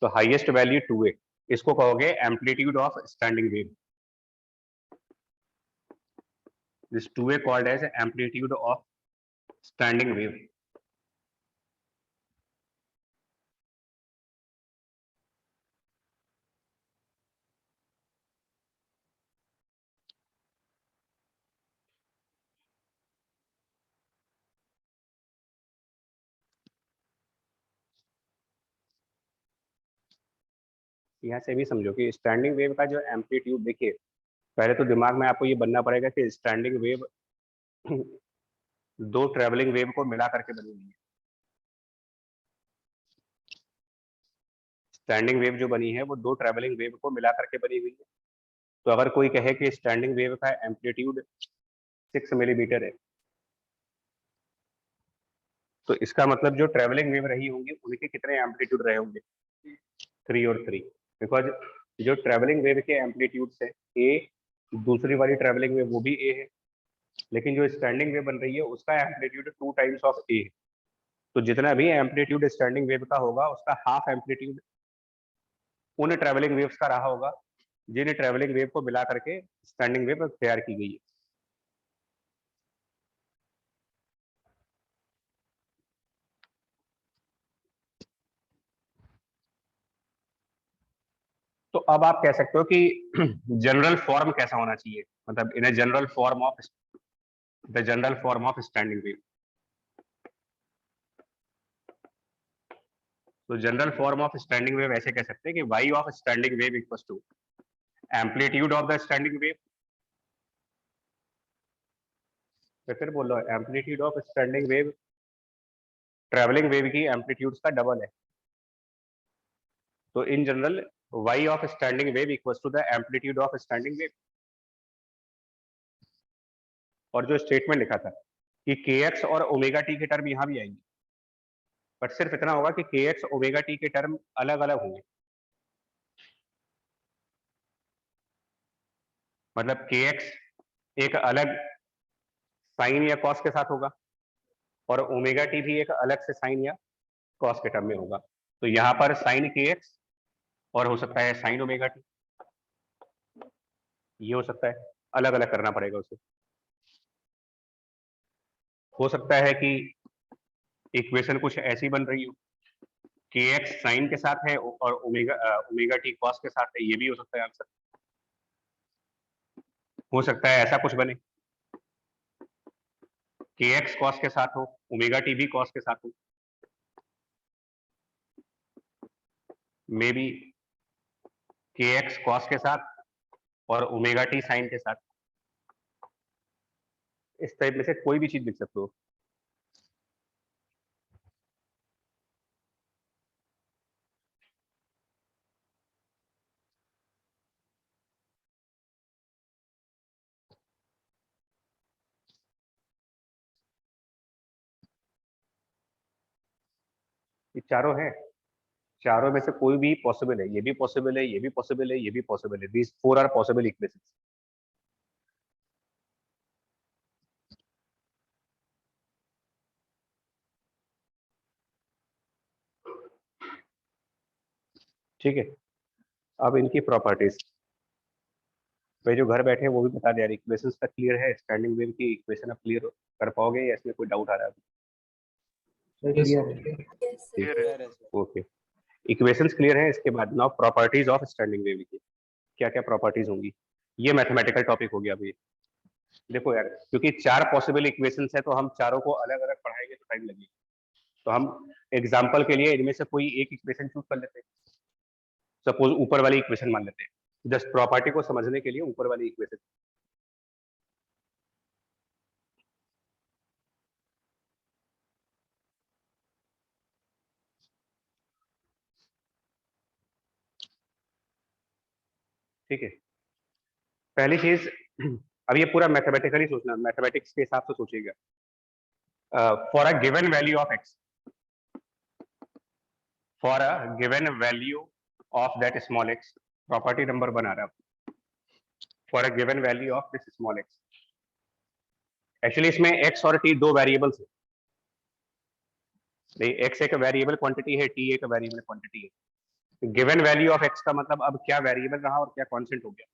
तो हाईएस्ट वैल्यू 2a, इसको कहोगे amplitude of standing wave. This 2a called as amplitude of standing wave. यहाँ से भी समझो कि स्टैंडिंग वेव का जो एम्पलीट्यूड, देखिए पहले तो दिमाग में आपको ये बनना पड़ेगा कि स्टैंडिंग वेव दो ट्रेवलिंग वेव को मिला करके बनी हुई है। स्टैंडिंग वेव जो बनी है वो दो ट्रेवलिंग वेव को मिला करके बनी हुई है। तो अगर कोई कहे कि स्टैंडिंग वेव का एम्पलीट्यूड 6 मिलीमीटर है, तो इसका मतलब जो ट्रेवलिंग वेव रही होंगी उनके कितने एम्पलीट्यूड रहे होंगे? 3 और 3, बिकॉज जो ट्रेवलिंग वेव के एम्पलीट्यूड है ए, दूसरी वाली ट्रेवलिंग वेव वो भी ए है, लेकिन जो स्टैंडिंग वेव बन रही है उसका एम्पलीट्यूड 2 टाइम्स ऑफ ए। तो जितना भी एम्पलीट्यूड स्टैंडिंग वेव का होगा उसका हाफ एम्पलीट्यूड उन ट्रेवलिंग वेव्स का रहा होगा जिन ट्रेवलिंग वेव को मिला करके स्टैंडिंग वेव तैयार की गई है। तो अब आप कह सकते हो कि जनरल फॉर्म कैसा होना चाहिए, मतलब in general form of the general form of standing wave. तो general form of standing wave ऐसे कह सकते हैं कि y of standing wave equals to amplitude of the standing wave. तो फिर बोल लो amplitude of standing wave travelling wave की एम्पलीट्यूड का डबल है। तो in general y of standing wave equals to the amplitude of standing wave. और जो स्टेटमेंट लिखा था कि kx और ओमेगा टी के टर्म यहां भी आएंगे, बट सिर्फ इतना होगा कि kx ओमेगा टी के टर्म अलग अलग होंगे। मतलब kx एक अलग साइन या कॉस के साथ होगा और ओमेगा टी भी एक अलग से साइन या कॉस के टर्म में होगा। तो यहाँ पर साइन kx और हो सकता है साइन ओमेगा टी, ये हो सकता है, अलग अलग करना पड़ेगा उसे। हो सकता है कि इक्वेशन कुछ ऐसी बन रही हो kx साइन के साथ है और ओमेगा टी कॉस के साथ है, ये भी हो सकता है आंसर। हो सकता है ऐसा कुछ बने kx कॉस के साथ हो ओमेगा टी भी कॉस के साथ हो, मे बी kx कॉस के साथ और ओमेगा टी साइन के साथ। इस टाइप में से कोई भी चीज लिख सकते हो। ये चारों हैं, चारों में से कोई भी पॉसिबल है, ये भी पॉसिबल है, ये भी पॉसिबल है, ये भी पॉसिबल है। These four are possible equations. ठीक है, अब इनकी प्रॉपर्टीज भाई जो घर बैठे हैं वो भी बता दे यार, इक्वेशंस तक क्लियर है? स्टैंडिंग वेव की इक्वेशन अब क्लियर कर पाओगे या इसमें कोई डाउट आ रहा है? Yes. क्लियर है, Clear है sir. ओके। इक्वेशंस क्लियर है, इसके बाद now properties of standing wave की क्या क्या प्रॉपर्टीज होंगी। ये मैथमेटिकल टॉपिक हो गया अभी। देखो यार, क्योंकि चार पॉसिबल इक्वेशंस है तो हम चारों को अलग अलग पढ़ाएंगे तो टाइम लगेगा। तो हम एग्जाम्पल के लिए इनमें से कोई एक इक्वेशन चूज कर लेते हैं। सपोज ऊपर वाली इक्वेशन मान लेते हैं, जस्ट प्रॉपर्टी को समझने के लिए ऊपर वाली इक्वेशन। ठीक है, पहली चीज, अब ये पूरा मैथमेटिकली सोचना, मैथमेटिक्स के हिसाब से सोचिएगा। For a given value of x, for a given value of that small x, property number 1 आ रहा है। For a given value of this small x, actually इसमें एक्स और टी दो वेरिएबल्स है। नहीं, एक्स एक वेरिएबल क्वांटिटी है, T एक वेरिएबल क्वांटिटी है। गिवन वैल्यू ऑफ एक्स का मतलब अब क्या वेरिएबल रहा और क्या कांस्टेंट हो गया।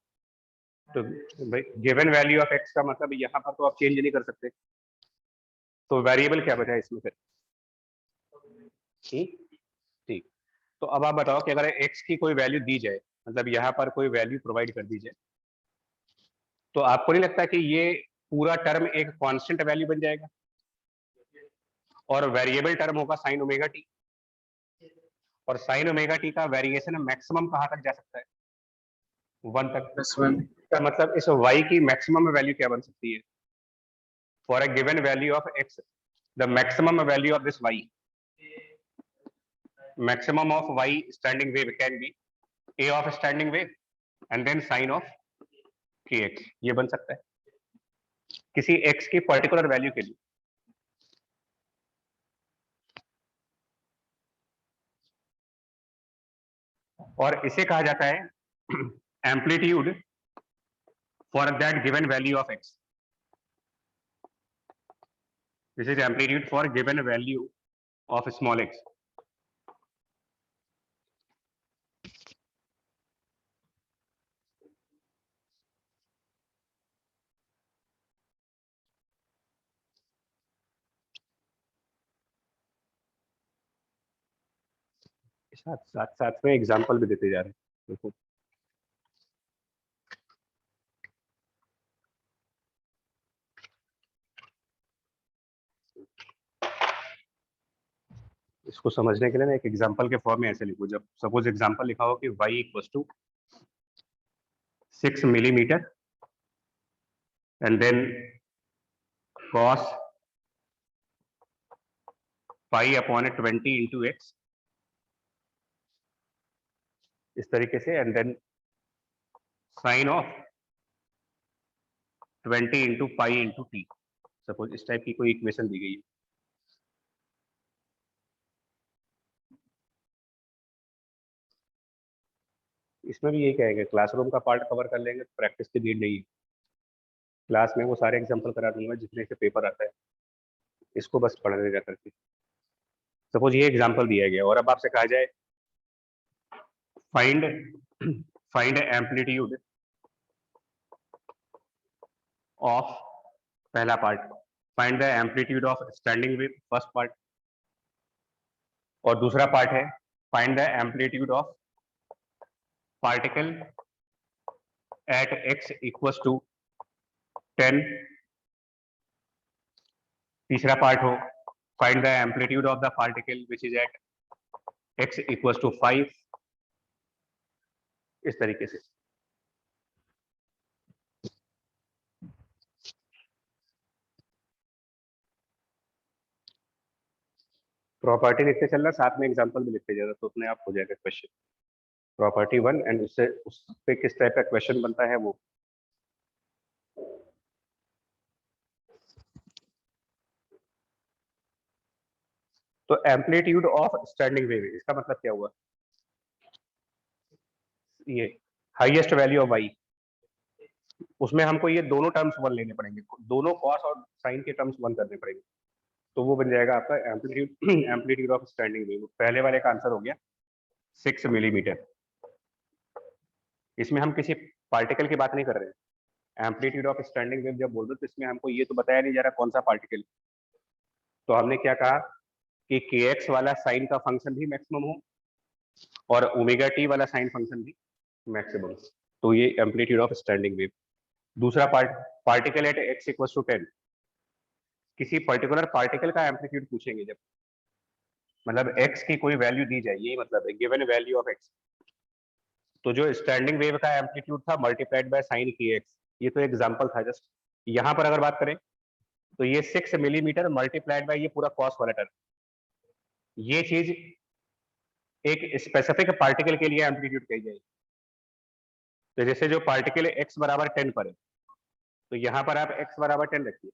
तो भाई गिवन वैल्यू ऑफ एक्स का मतलब यहाँ पर तो आप चेंज नहीं कर सकते, तो वेरिएबल क्या बचा इसमें फिर? ठीक। तो अब आप बताओ कि अगर एक्स की कोई वैल्यू दी जाए, मतलब यहाँ पर कोई वैल्यू प्रोवाइड कर दी जाए, तो आपको नहीं लगता कि ये पूरा टर्म एक कांस्टेंट वैल्यू बन जाएगा और वेरिएबल टर्म होगा साइन ओमेगा टी, और साइन ओमेगा टी का वेरिएशन मैक्सिमम कहाँ तक जा सकता है? 1 तक। +1. इसका मतलब इस y की मैक्सिमम वैल्यू क्या बन सकती है? For a given value of x, the maximum value of this y, maximum of y standing wave can be a of standing wave and then sin of kx, ये बन सकता है किसी x की पर्टिकुलर वैल्यू के लिए। और इसे कहा जाता है amplitude for that given value of x। This is amplitude for given value of small x. साथ साथ साथ में एग्जांपल भी देते जा रहे हैं, देखो। इसको समझने के लिए ना एक एग्जांपल के फॉर्म में ऐसे लिखो। जब सपोज एग्जांपल लिखा हो कि y equals to 6 millimetre and then cos pi upon 20 into X, इस तरीके से, and then sine of 20 into pi into T. Suppose इस टाइप की कोई इक्वेशन दी गई है। इसमें भी यही कहेंगे, क्लासरूम का पार्ट कवर कर लेंगे, प्रैक्टिस की नीड नहीं है। क्लास में वो सारे एग्जांपल करा दूंगा जितने से पेपर आता है, इसको बस पढ़ने जा करके। सपोज ये एग्जांपल दिया गया और अब आपसे कहा जाए फाइंड फाइंड एम्पलीट्यूड ऑफ, पहला part, find the amplitude of standing wave, first part, और दूसरा पार्ट है find the amplitude of particle at x equals to 10। तीसरा पार्ट हो find the amplitude of the particle which is at x equals to 5। इस तरीके से। Property लिखते चलना, साथ में एग्जांपल भी लिखते जाना, तो अपने आप हो जाएगा क्वेश्चन। प्रॉपर्टी 1 एंड उससे उस पे किस टाइप का क्वेश्चन बनता है वो। तो एम्पलीट्यूड ऑफ स्टैंडिंग वेव, इसका मतलब क्या हुआ? ये हाईएस्ट वैल्यू ऑफ y, उसमें हमको ये दोनों टर्म्स 1 लेने पड़ेंगे, दोनों कॉस और साइन के टर्म्स 1 करने पड़ेंगे, तो वो बन जाएगा आपका amplitude amplitude of standing wave. पहले वाले का आंसर हो गया 6 मिलीमीटर। इसमें हम किसी पार्टिकल की बात नहीं कर रहे हैं। एम्पलीट्यूड ऑफ स्टैंडिंग वेव जब बोल रहे हो तो इसमें हमको ये तो बताया नहीं जा रहा कौन सा पार्टिकल। तो हमने क्या कहा कि kx वाला साइन का फंक्शन भी मैक्सिमम हो और ओमेगा टी वाला साइन फंक्शन भी मैक्सिमम। तो ये एम्पलीट्यूड ऑफ स्टैंडिंग वेव। दूसरा particle at x equals to 10, किसी पर्टिकुलर पार्टिकल का एम्पलीट्यूड पूछेंगे जब, मतलब x की कोई वैल्यू दी जाए, यही मतलब है गिवन वैल्यू ऑफ x। तो जो स्टैंडिंग वेव का एम्पलीट्यूड था मल्टीप्लाइड बाय साइन kx, ये तो एग्जांपल था जस्ट। यहाँ पर अगर बात करें तो ये 6 मिलीमीटर मल्टीप्लाइड बाय ये पूरा कॉस वाला टर्म, ये चीज एक स्पेसिफिक पार्टिकल के लिए एम्पलीट्यूड कही जाएगी। तो जैसे जो पार्टिकल x बराबर 10 पर है, तो यहाँ पर आप x बराबर 10 रखिए।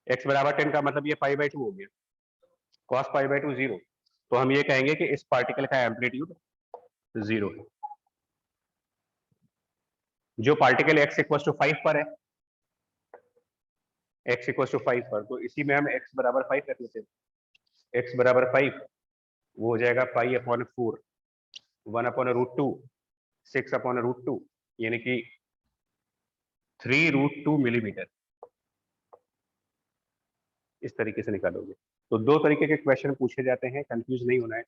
x बराबर 10 का मतलब ये पाई बाई 2 हो गया, कॉस पाई बाई 2 0। तो हम ये कहेंगे कि इस पार्टिकल का एम्पलीट्यूड 0 है। जो पार्टिकल x इक्वल टू 5 पर है, x इक्वल टू 5 पर, तो इसी में हम x बराबर 5 रख लेते हैं। x बराबर 5 वो हो जाएगा pi upon 4, 1 upon root 2, 6 upon root 2, यानी कि 3 रूट 2 मिलीमीटर। इस तरीके से निकालोगे। तो दो तरीके के क्वेश्चन पूछे जाते हैं, कंफ्यूज नहीं होना है।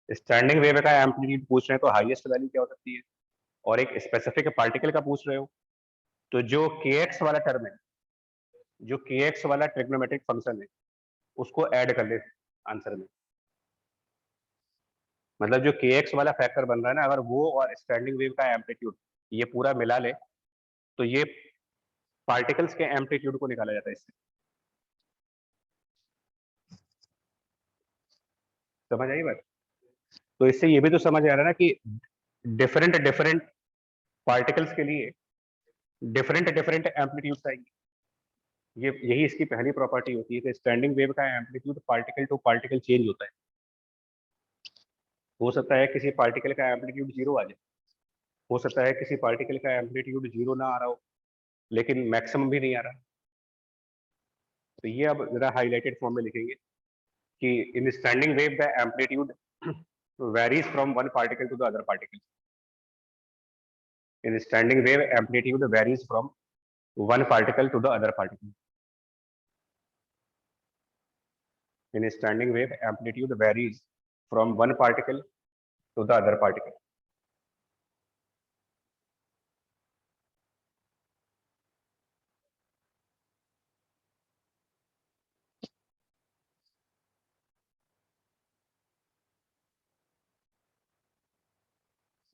स्टैंडिंग वेव का एम्पलीट्यूड पूछ रहे हैं तो हाईएस्ट वैल्यू क्या हो सकती है, और एक स्पेसिफिक पार्टिकल का पूछ रहे हो तो जो kx वाला टर्म है, जो kx वाला ट्रिग्नोमेट्रिक फंक्शन है, उसको ऐड कर ले आंसर में। मतलब जो kx वाला फैक्टर बन रहा है ना, अगर वो और स्टैंडिंग वेव का एम्पलीट्यूड ये पूरा मिला ले तो ये पार्टिकल्स के एम्पलीट्यूड को निकाला जाता है इससे। समझ आई बात? तो इससे ये भी तो समझ आ रहा है ना कि डिफरेंट डिफरेंट पार्टिकल्स के लिए डिफरेंट डिफरेंट एम्पलीट्यूड आएंगे। ये यही इसकी पहली प्रॉपर्टी होती है कि स्टैंडिंग वेव का amplitude particle to particle change होता है। हो सकता है किसी पार्टिकल का एम्पलीट्यूड 0 आ जाए, हो सकता है किसी पार्टिकल का एम्पलीट्यूड 0 ना आ रहा हो, लेकिन मैक्सिमम भी नहीं आ रहा। तो ये अब जरा हाईलाइटेड फॉर्म में लिखेंगे कि in standing wave the amplitude varies from one particle to the other particle. In standing wave amplitude varies from one particle to the other particle. In a standing wave, amplitude varies from one particle to the other particle.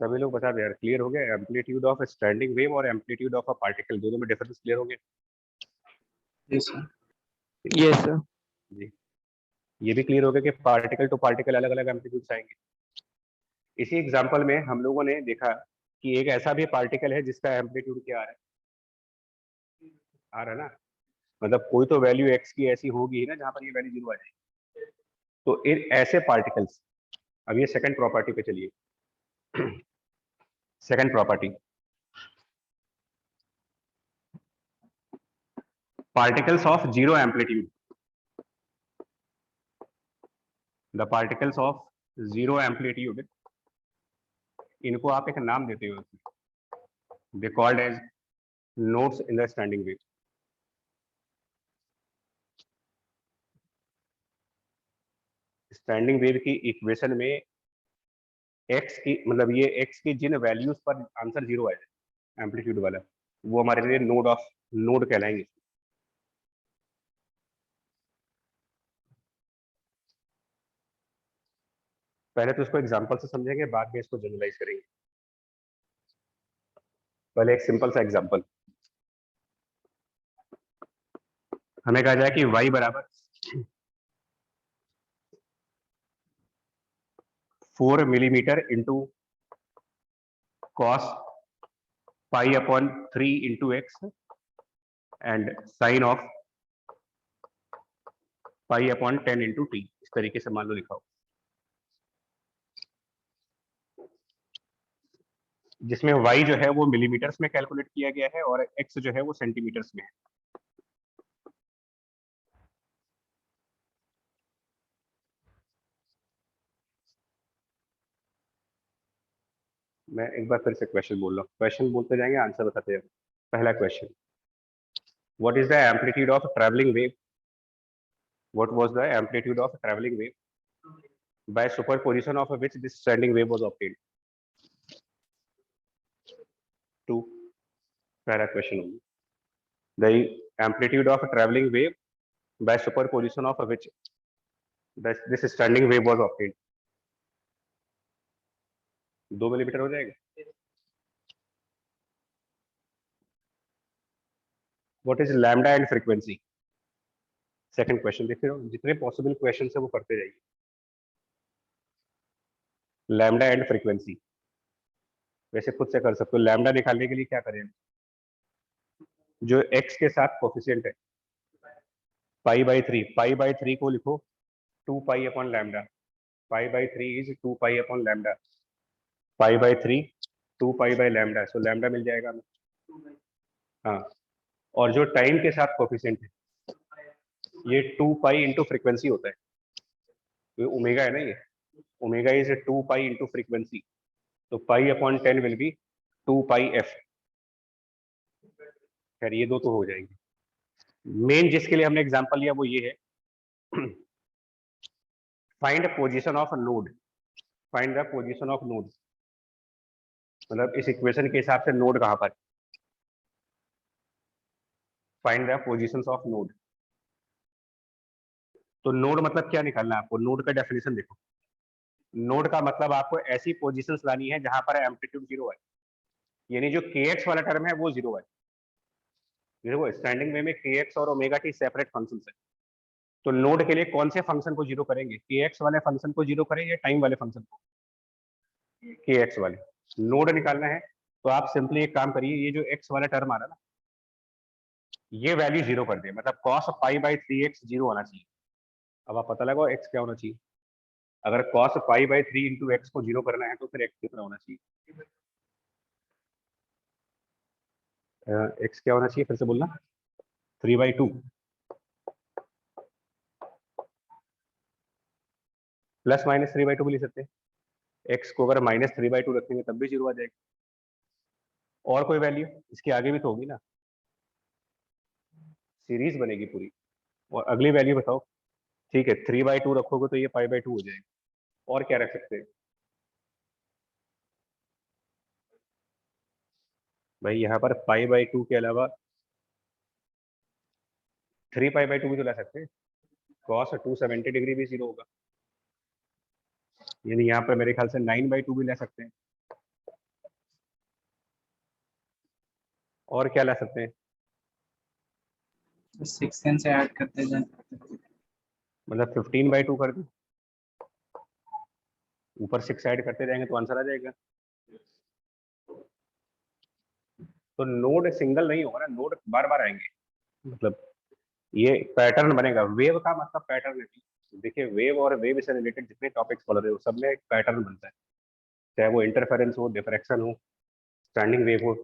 सभी लोग बता दें यार, clear हो गया? Amplitude of standing wave और amplitude of a particle दोनों में डिफरेंस क्लियर हो गया? Yes, sir. Yes, sir. जी, ये भी क्लियर हो गया कि पार्टिकल टू पार्टिकल अलग अलग एम्पलीट्यूड आएंगे। इसी एग्जांपल में हम लोगों ने देखा कि एक ऐसा भी पार्टिकल है जिसका एम्पलीट्यूड क्या आ रहा है ना, मतलब कोई तो वैल्यू एक्स की ऐसी होगी ना जहां पर ये वैल्यू 0 आ जाएगी। तो इन ऐसे पार्टिकल्स, अब ये सेकंड प्रॉपर्टी पे चलिए। Second property, particles of zero amplitude, the particles of zero amplitude, इनको आप एक नाम देते हो, they called as nodes in the standing wave। Standing wave की इक्वेशन में x की, मतलब ये x की जिन वैल्यूज पर आंसर 0 आए एम्पलीट्यूड वाला, वो हमारे लिए नोड कहलाएंगे। पहले तो इसको एग्जांपल से समझेंगे, बाद में इसको जनरलाइज करेंगे। पहले एक सिंपल सा एग्जांपल, हमें कहा जाए कि y बराबर 4 millimetre into cos pi upon 3 into x and sine of pi upon 10 into t, इस तरीके से मान लो लिखा हो, जिसमें y जो है वो मिलीमीटर्स में कैलकुलेट किया गया है और x जो है वो सेंटीमीटर्स में है। मैं एक बार फिर से क्वेश्चन बोल रहा हूँ, क्वेश्चन बोलते जाएंगे, आंसर बताते जाएंगे। पहला question, what is the amplitude of travelling wave, what was the amplitude of travelling wave by superposition of which this standing wave was obtained. 2, पहला क्वेश्चन होगा, the amplitude of travelling wave by superposition of which this standing wave was obtained. 2 millimetre हो जाएगा। What is lambda and frequency, second question. देख रहे हो, जितने possible question है वो करते जाइए। लैम्डा एंड फ्रीक्वेंसी वैसे खुद से कर सकते हो। लैम्डा निकालने के लिए क्या करें, जो x के साथ कोफिशिएंट है पाई बाई 3 को लिखो 2 pi upon lambda, pi by 3 is 2 pi upon lambda, pi by 3 2 pi by lambda, so lambda मिल जाएगा हमें। हाँ, और जो टाइम के साथ कोफिशिएंट है ये 2 पाई इंटू फ्रीक्वेंसी होता है, तो ओमेगा है ना, ये omega is 2 pi into frequency, तो pi upon 10 will be 2 pi f. खैर ये दो तो हो जाएंगे। मेन जिसके लिए हमने एग्जांपल लिया वो ये है, find position of node, find the position of node, मतलब इस इक्वेशन के हिसाब से नोड कहां पर, find the positions of node. तो नोड मतलब क्या निकालना है आपको, नोड का डेफिनेशन देखो। नोड का मतलब आपको ऐसी पोजीशंस लानी है जहां पर एम्पलीट्यूड 0 है, यानी जो kx वाला टर्म है वो 0 है। देखो स्टैंडिंग वे में kx और ओमेगा टी सेपरेट फंक्शंस है, तो नोड के लिए कौन से फंक्शन को 0 करेंगे, kx वाले फंक्शन को 0 करें या टाइम वाले फंक्शन को, kx वाले। नोड निकालना है तो आप सिंपली एक काम करिए, ये जो x वाला टर्म आ रहा है ना, ये वैल्यू 0 कर दे, मतलब cos पाई बाई 3x 0 होना चाहिए। अब आप पता लगाओ x क्या होना चाहिए, अगर cos pi by 3 into x को 0 करना है तो फिर x कितना होना चाहिए, x क्या होना चाहिए, फिर से बोलना, 3/2। प्लस माइनस 3/2 भी लिख सकते हैं। एक्स को अगर -3/2 रखेंगे तब भी 0 आ जाएगा। और कोई वैल्यू इसके आगे भी तो होगी ना, सीरीज बनेगी पूरी। और अगली वैल्यू बताओ। ठीक है, 3/2 रखोगे तो ये π/2 हो जाएगा। और क्या रख सकते हैं भाई? यहाँ पर π/2 के अलावा 3π/2 भी तो ला सकते हैं। cos 270 डिग्री भी 0 होगा, यानी यहाँ पर मेरे ख्याल से 9/2 भी ले सकते हैं। और क्या ला सकते हैं? 6 से ऐड करते जाए, मतलब 15/2 कर दूं, ऊपर 6 ऐड करते जाएंगे तो आंसर आ जाएगा। तो नोड सिंगल नहीं होगा ना, नोड बार बार आएंगे, मतलब ये पैटर्न बनेगा। वेव का मतलब पैटर्न है। देखिए, वेव और वेव से रिलेटेड जितने टॉपिक्स पढ़ रहे हो सब में एक पैटर्न बनता है, चाहे वो इंटरफेरेंस हो, डिफ्रैक्शन हो, स्टैंडिंग वेव हो।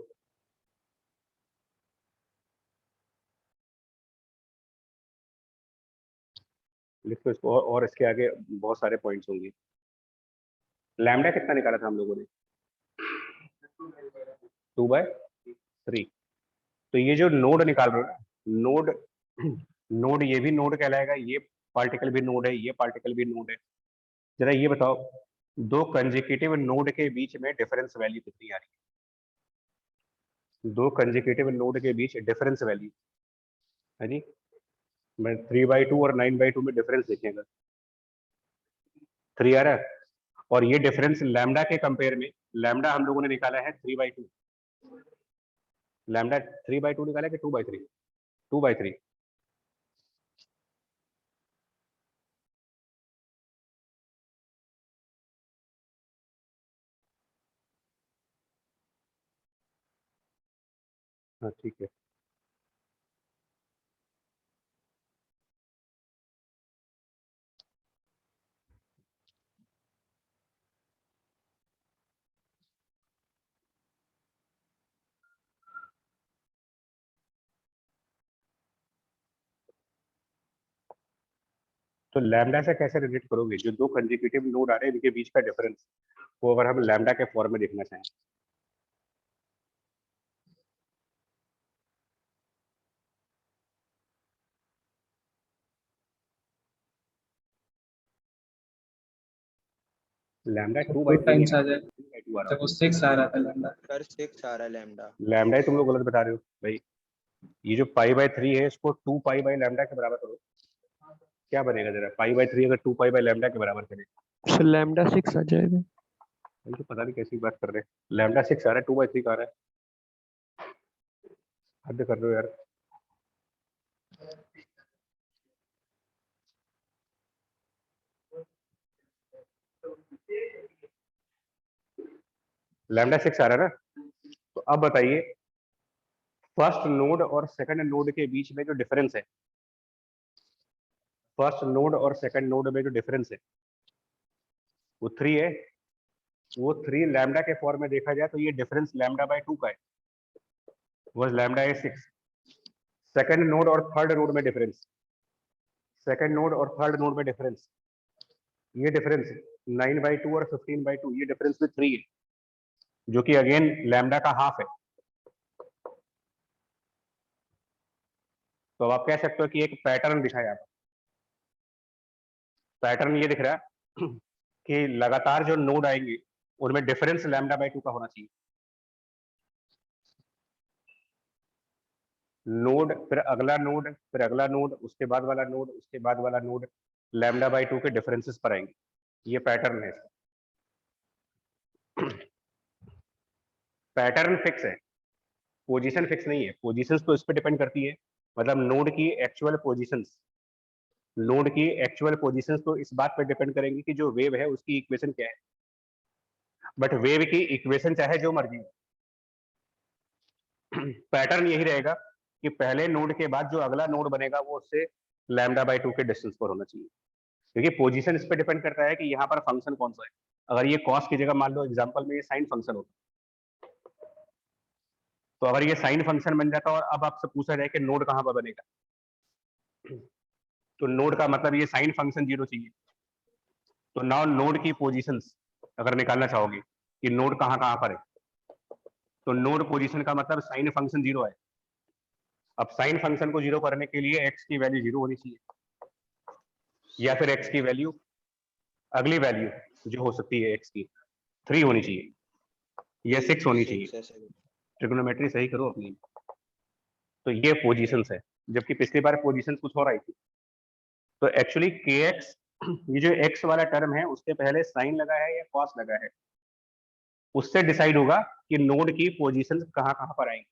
लिखो इसको, और इसके आगे बहुत सारे पॉइंट्स होंगे। लैम्डा कितना निकाला था हम लोगों ने? 2/3। तो ये जो नोड निकाल रहे हो ना, नोड नोड, ये भी नोड कहलाएगा, ये पार्टिकल भी नोड है, ये पार्टिकल भी नोड है। जरा ये बताओ, दो कंसेक्यूटिव नोड के बीच में डिफरेंस वैल्यू कितनी आ रही है? दो कंसेक्यूटिव नोड के बीच डिफरेंस वैल्यू है जी, मैं 3/2 और 9/2 में डिफरेंस देखेगा, 3 आ रहा है। और ये डिफरेंस लैम्डा के कंपेयर में, लैम्डा हम लोगों ने निकाला है 3/2। लैम्डा 3/2 निकाला कि 2/3? 2/3। हाँ ठीक है। तो लैम्डा से कैसे रिलेट करोगे? जो दो कंसेक्यूटिव नोड आ रहे हैं इनके बीच का डिफरेंस, वो अगर हम लैम्डा के फॉर्म में देखना चाहें, लैम्डा 2 2/3 टाइम्स है, आ जाए 2/2 आ रहा तो वो 6 आ रहा था लैम्डा। सर 6 आ रहा है लैम्डा। लैम्डा ही तुम लोग गलत बता रहे हो भाई। ये जो π/3 है इसको 2π लैम्डा के बराबर करो, क्या बनेगा जरा? π/3 अगर 2π लैम्डा के बराबर करें, सर लैम्डा 6 आ जाएगा। ये तो पता नहीं कैसी बात कर रहे हैं। लैम्डा 6 आ रहा है, 2/3 का आ रहा है, हद कर रहे हो यार। लैम्डा 6 आ रहा है ना, तो अब बताइए, फर्स्ट नोड और सेकंड नोड के बीच में जो डिफरेंस है, फर्स्ट नोड और सेकंड नोड में जो डिफरेंस है वो 3 है। वो 3 लैम्डा के फॉर्म में देखा जाए तो ये डिफरेंस λ/2 का है, वो लैम्डा है 6। सेकंड नोड और थर्ड नोड में डिफरेंस, सेकंड नोड और थर्ड नोड में डिफरेंस, ये डिफरेंस 9/2 और 15/2, ये डिफरेंस भी 3 है, जो कि अगेन लैम्डा का हाफ है। तो अब आप कह सकते हो कि एक पैटर्न दिखा है। पैटर्न ये दिख रहा है कि लगातार जो नोड आएंगे उनमें डिफरेंस λ/2 का होना चाहिए। नोड, फिर अगला नोड, फिर अगला नोड, उसके बाद वाला नोड, उसके बाद वाला नोड, λ/2 के डिफरेंसेस पर आएंगे। ये पैटर्न है। पैटर्न फिक्स है, पोजीशन फिक्स नहीं है। पोजीशंस तो इस पर डिपेंड करती है, मतलब नोड की एक्चुअल पोजीशंस, नोड की एक्चुअल पोजीशंस तो इस बात पर डिपेंड करेंगी कि जो वेव है उसकी इक्वेशन क्या है। बट वेव की इक्वेशन चाहे जो मर्जी हो, पैटर्न यही रहेगा कि पहले नोड के बाद जो अगला नोड बनेगा वो उससे λ/2 के डिस्टेंस पर होना चाहिए। क्योंकि पोजीशन इस पर डिपेंड करता है कि यहाँ पर फंक्शन कौन सा है। अगर ये कॉस की जगह मान लो एग्जांपल में ये साइन फंक्शन होता, तो अगर ये साइन फंक्शन बन जाता और अब आपसे पूछा जाए कि नोड कहाँ पर बनेगा, तो नोड का मतलब ये साइन फंक्शन 0 चाहिए। तो नाउ नोड की पोजीशंस अगर निकालना चाहोगे कि नोड कहाँ कहाँ पर है, तो नोड पोजीशन का मतलब साइन फंक्शन 0 है। अब साइन फंक्शन को 0 करने के लिए x की वैल्यू 0 होनी चाहिए, या फिर x की वैल्यू अगली वैल्यू जो हो सकती है x की 3 होनी चाहिए या 6 होनी चाहिए। ट्रिग्नोमेट्री सही करो अपनी। तो ये पोजीशंस है, जबकि पिछली बार पोजीशंस कुछ और आई थी। तो एक्चुअली kx, ये जो x वाला टर्म है उसके पहले साइन लगा है या कॉस लगा है, उससे डिसाइड होगा कि नोड की पोजीशंस कहाँ कहाँ पर आएंगी।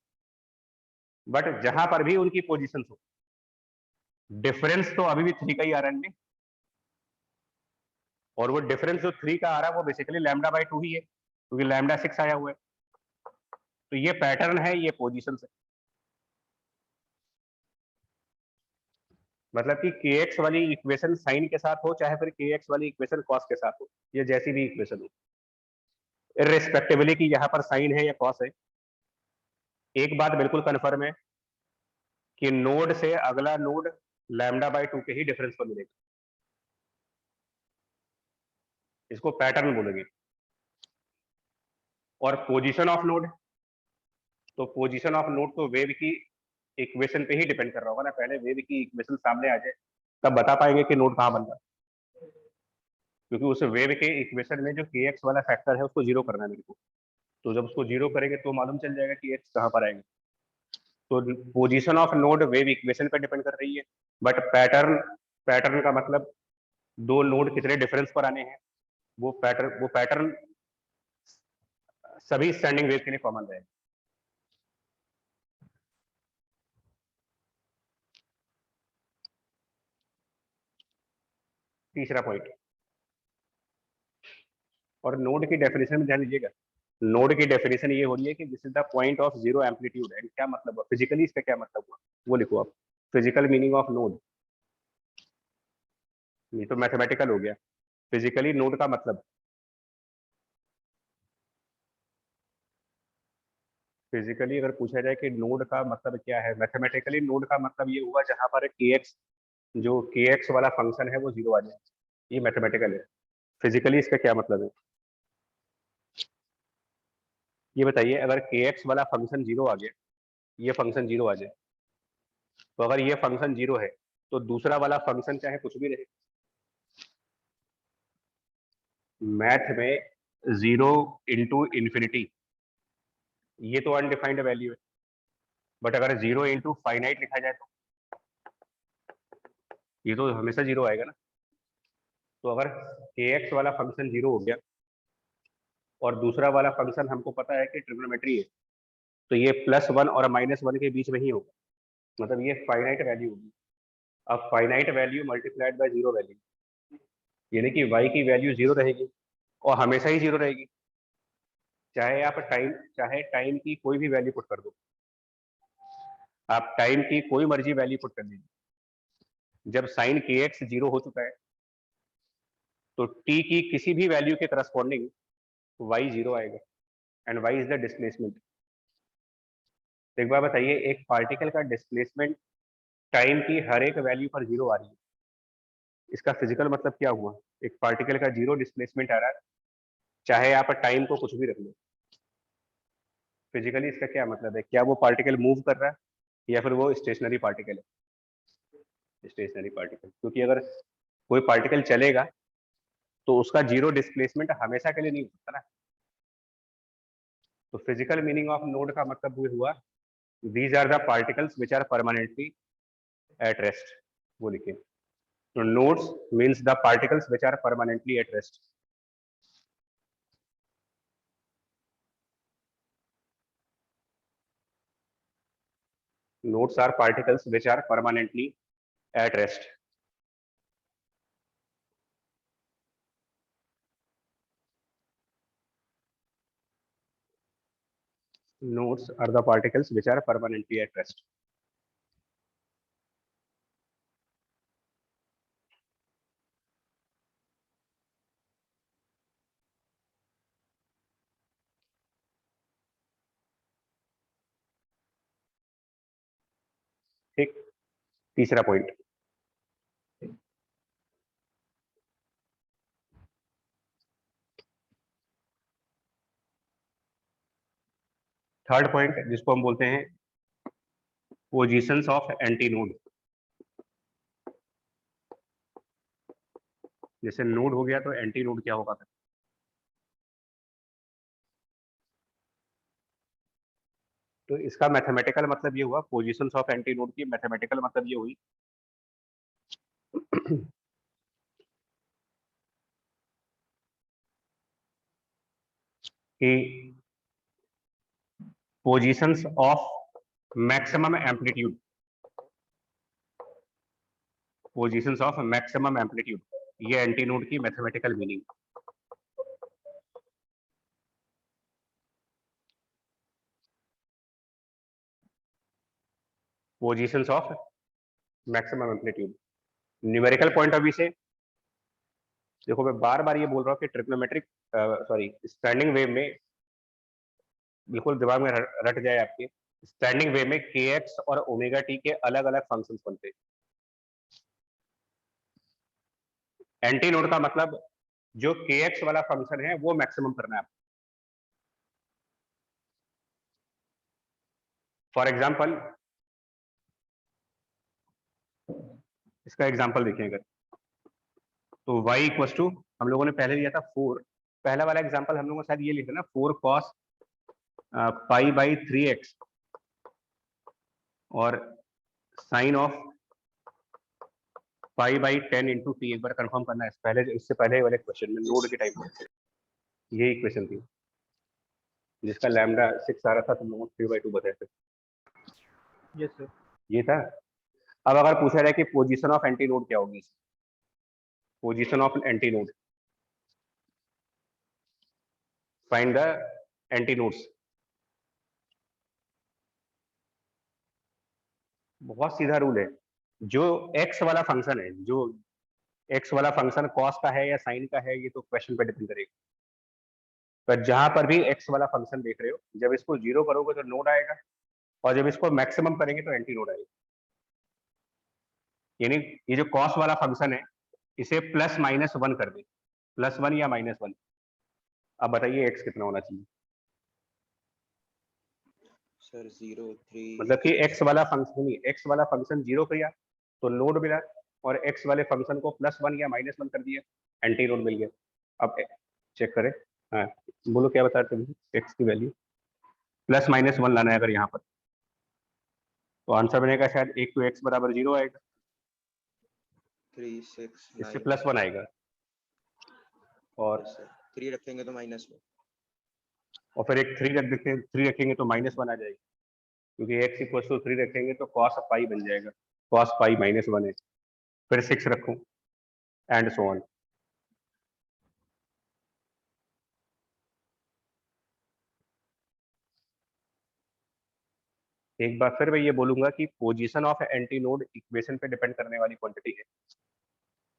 बट जहां पर भी उनकी पोजीशंस हो, डिफरेंस तो अभी भी 3 का ही आ रहा है, और वो डिफरेंस जो 3 का आ रहा है वो बेसिकली λ/2 ही है, क्योंकि लैम्डा 6 आया हुआ है। तो ये पैटर्न है, ये पोजीशन है। मतलब कि kx वाली इक्वेशन साइन के साथ हो, चाहे फिर kx वाली इक्वेशन कॉस के साथ हो, ये जैसी भी इक्वेशन हो, इररिस्पेक्टिवली कि यहाँ पर साइन है या कॉस है, एक बात बिल्कुल कन्फर्म है कि नोड से अगला नोड λ/2 के ही डिफरेंस पर मिलेगा। इसको पैटर्न बोलेंगे। और पोजीशन ऑफ नोड, तो पोजीशन ऑफ नोड तो वेव की इक्वेशन पे ही डिपेंड कर रहा होगा ना। पहले वेव की इक्वेशन सामने आ जाए तब बता पाएंगे कि नोड कहाँ बन रहा है, क्योंकि उस वेव के इक्वेशन में जो kx वाला फैक्टर है उसको 0 करना है मेरे को। तो जब उसको 0 करेंगे तो मालूम चल जाएगा कि x कहाँ पर आएगा। तो position of node wave equation पे डिपेंड कर रही है, बट पैटर्न का मतलब दो नोड कितने डिफरेंस पर आने हैं, वो पैटर्न सभी स्टैंडिंग वेव के लिए कॉमन रहेगा। तीसरा पॉइंट, और नोड की डेफिनेशन में ध्यान दीजिएगा। नोड की डेफिनेशन ये हो रही है कि this is the point of zero amplitude. And क्या मतलब हुआ फिजिकली, इसका क्या मतलब हुआ वो लिखो आप। फिजिकल मीनिंग ऑफ नोड, ये तो मैथमेटिकल हो गया। फिजिकली नोड का मतलब, फिजिकली अगर पूछा जाए कि नोड का मतलब क्या है, मैथमेटिकली नोड का मतलब ये हुआ जहां पर kx, जो kx वाला फंक्शन है वो 0 आ जाए। ये मैथमेटिकल है। फिजिकली इसका क्या मतलब है ये बताइए। अगर kx वाला फंक्शन 0 आ गया, ये फंक्शन 0 आ जाए, तो अगर ये फंक्शन 0 है तो दूसरा वाला फंक्शन चाहे कुछ भी रहे। मैथ में 0 इंटू इन्फिनिटी, ये तो अनडिफाइंड वैल्यू है। बट अगर 0 इंटू फाइनाइट लिखा जाए तो ये तो हमेशा 0 आएगा ना। तो अगर kx वाला फंक्शन 0 हो गया और दूसरा वाला फंक्शन हमको पता है कि ट्रिग्नोमेट्री है, तो ये +1 और -1 के बीच में ही होगा, मतलब ये फाइनाइट वैल्यू होगी। अब finite value multiplied by 0 value, यानी कि y की वैल्यू 0 रहेगी और हमेशा ही 0 रहेगी, चाहे टाइम की कोई भी वैल्यू पुट कर दो। आप टाइम की कोई मर्जी वैल्यू पुट कर दीजिए। जब साइन kx 0 हो चुका है तो t की किसी भी वैल्यू के करस्पॉन्डिंग y 0 आएगा, and y is the displacement. एक बार बताइए, एक पार्टिकल का डिस्प्लेसमेंट टाइम की हर एक वैल्यू पर 0 आ रही है, इसका फिजिकल मतलब क्या हुआ? एक पार्टिकल का 0 डिस्प्लेसमेंट आ रहा है, चाहे आप टाइम को कुछ भी रख लो। फिजिकली इसका क्या मतलब है? क्या वो पार्टिकल मूव कर रहा है या फिर वो स्टेशनरी पार्टिकल है? स्टेशनरी पार्टिकल, क्योंकि अगर कोई पार्टिकल चलेगा तो उसका 0 डिस्प्लेसमेंट हमेशा के लिए नहीं होता ना। तो फिजिकल मीनिंग ऑफ नोड का मतलब ये हुआ, these are the particles which are permanently at rest, वो लिखे। तो nodes means the particles which are permanently at rest. Nodes are particles which are permanently at rest. Nodes are the particles which are permanently at rest. ठीक, तीसरा point, third point जिसको हम बोलते हैं positions of anti node. जैसे node हो गया तो एंटी नोड क्या होगा? तो इसका मैथमेटिकल मतलब ये हुआ, पोजीशंस ऑफ एंटी नोड की मैथमेटिकल मतलब ये हुई कि positions of maximum amplitude, positions of maximum amplitude, ये एंटी नोड की mathematical meaning. Positions of maximum amplitude numerical point of view से देखो, मैं बार बार ये बोल रहा हूँ कि ट्रिग्नोमेट्रिक स्टैंडिंग वेव में बिल्कुल दिमाग में रट जाए आपके, स्टैंडिंग वेव में के एक्स और ओमेगा टी के अलग अलग फंक्शंस बनते हैं। एंटी नोड का मतलब जो के एक्स वाला फंक्शन है वो मैक्सिमम करना है आपको। फॉर एग्जाम्पल, इसका एग्जाम्पल देखिए, अगर तो y इक्वस टू, हम लोगों ने पहले लिया था 4, पहला वाला एग्जाम्पल हम लोगों ने शायद ये लिखा ना, 4 cos पाई बाई 3x और sine of pi by 10 into t. एक बार कंफर्म करना है, पहले इससे पहले वाले क्वेश्चन में नोड के टाइप में ये इक्वेशन थी जिसका लैम्डा 6 आ रहा था, तुम लोगों को 3/2 बताए थे। Yes sir. ये था। अब अगर पूछा जाए कि पोजीशन ऑफ एंटी नोड क्या होगी, position of anti node, find the anti nodes. बहुत सीधा रूल है, जो एक्स वाला फंक्शन है, जो एक्स वाला फंक्शन कॉस का है या साइन का है, ये तो क्वेश्चन पे डिपेंड करेगा। पर जहां पर भी एक्स वाला फंक्शन देख रहे हो, जब इसको 0 करोगे तो नोड आएगा, और जब इसको मैक्सिमम करेंगे तो एंटी नोड आएगा। यानी ये जो कॉस वाला फंक्शन है, इसे प्लस माइनस 1 कर दे, +1 या -1। अब बताइए एक्स कितना होना चाहिए? सर 0 3 मतलब कि 6 एक्स वाला फंक्शन, एक्स वाला फंक्शन 0 किया तो नोड मिला, और एक्स वाले फंक्शन को +1 या -1 कर दिया, एंटी नोड मिल गया। अब चेक करें, हाँ बोलो क्या बता रहे थे? एक्स की वैल्यू +-1 लाना है अगर यहाँ पर, तो आंसर बनेगा शायद 1 तो एक्स बराबर 0 आएगा, 3 6 इससे 9। +1 आएगा, और सर 3 रखेंगे तो -1। और फिर एक 3 रख देते हैं, 3 रखेंगे तो -1 आ जाएगी, क्योंकि x इक्वल टू 3 रखेंगे तो cos पाई बन जाएगा, cos पाई -1 है। फिर 6 रखूं, एंड सो ऑन। एक बार फिर मैं ये बोलूंगा कि position of anti node equation पे डिपेंड करने वाली क्वांटिटी है।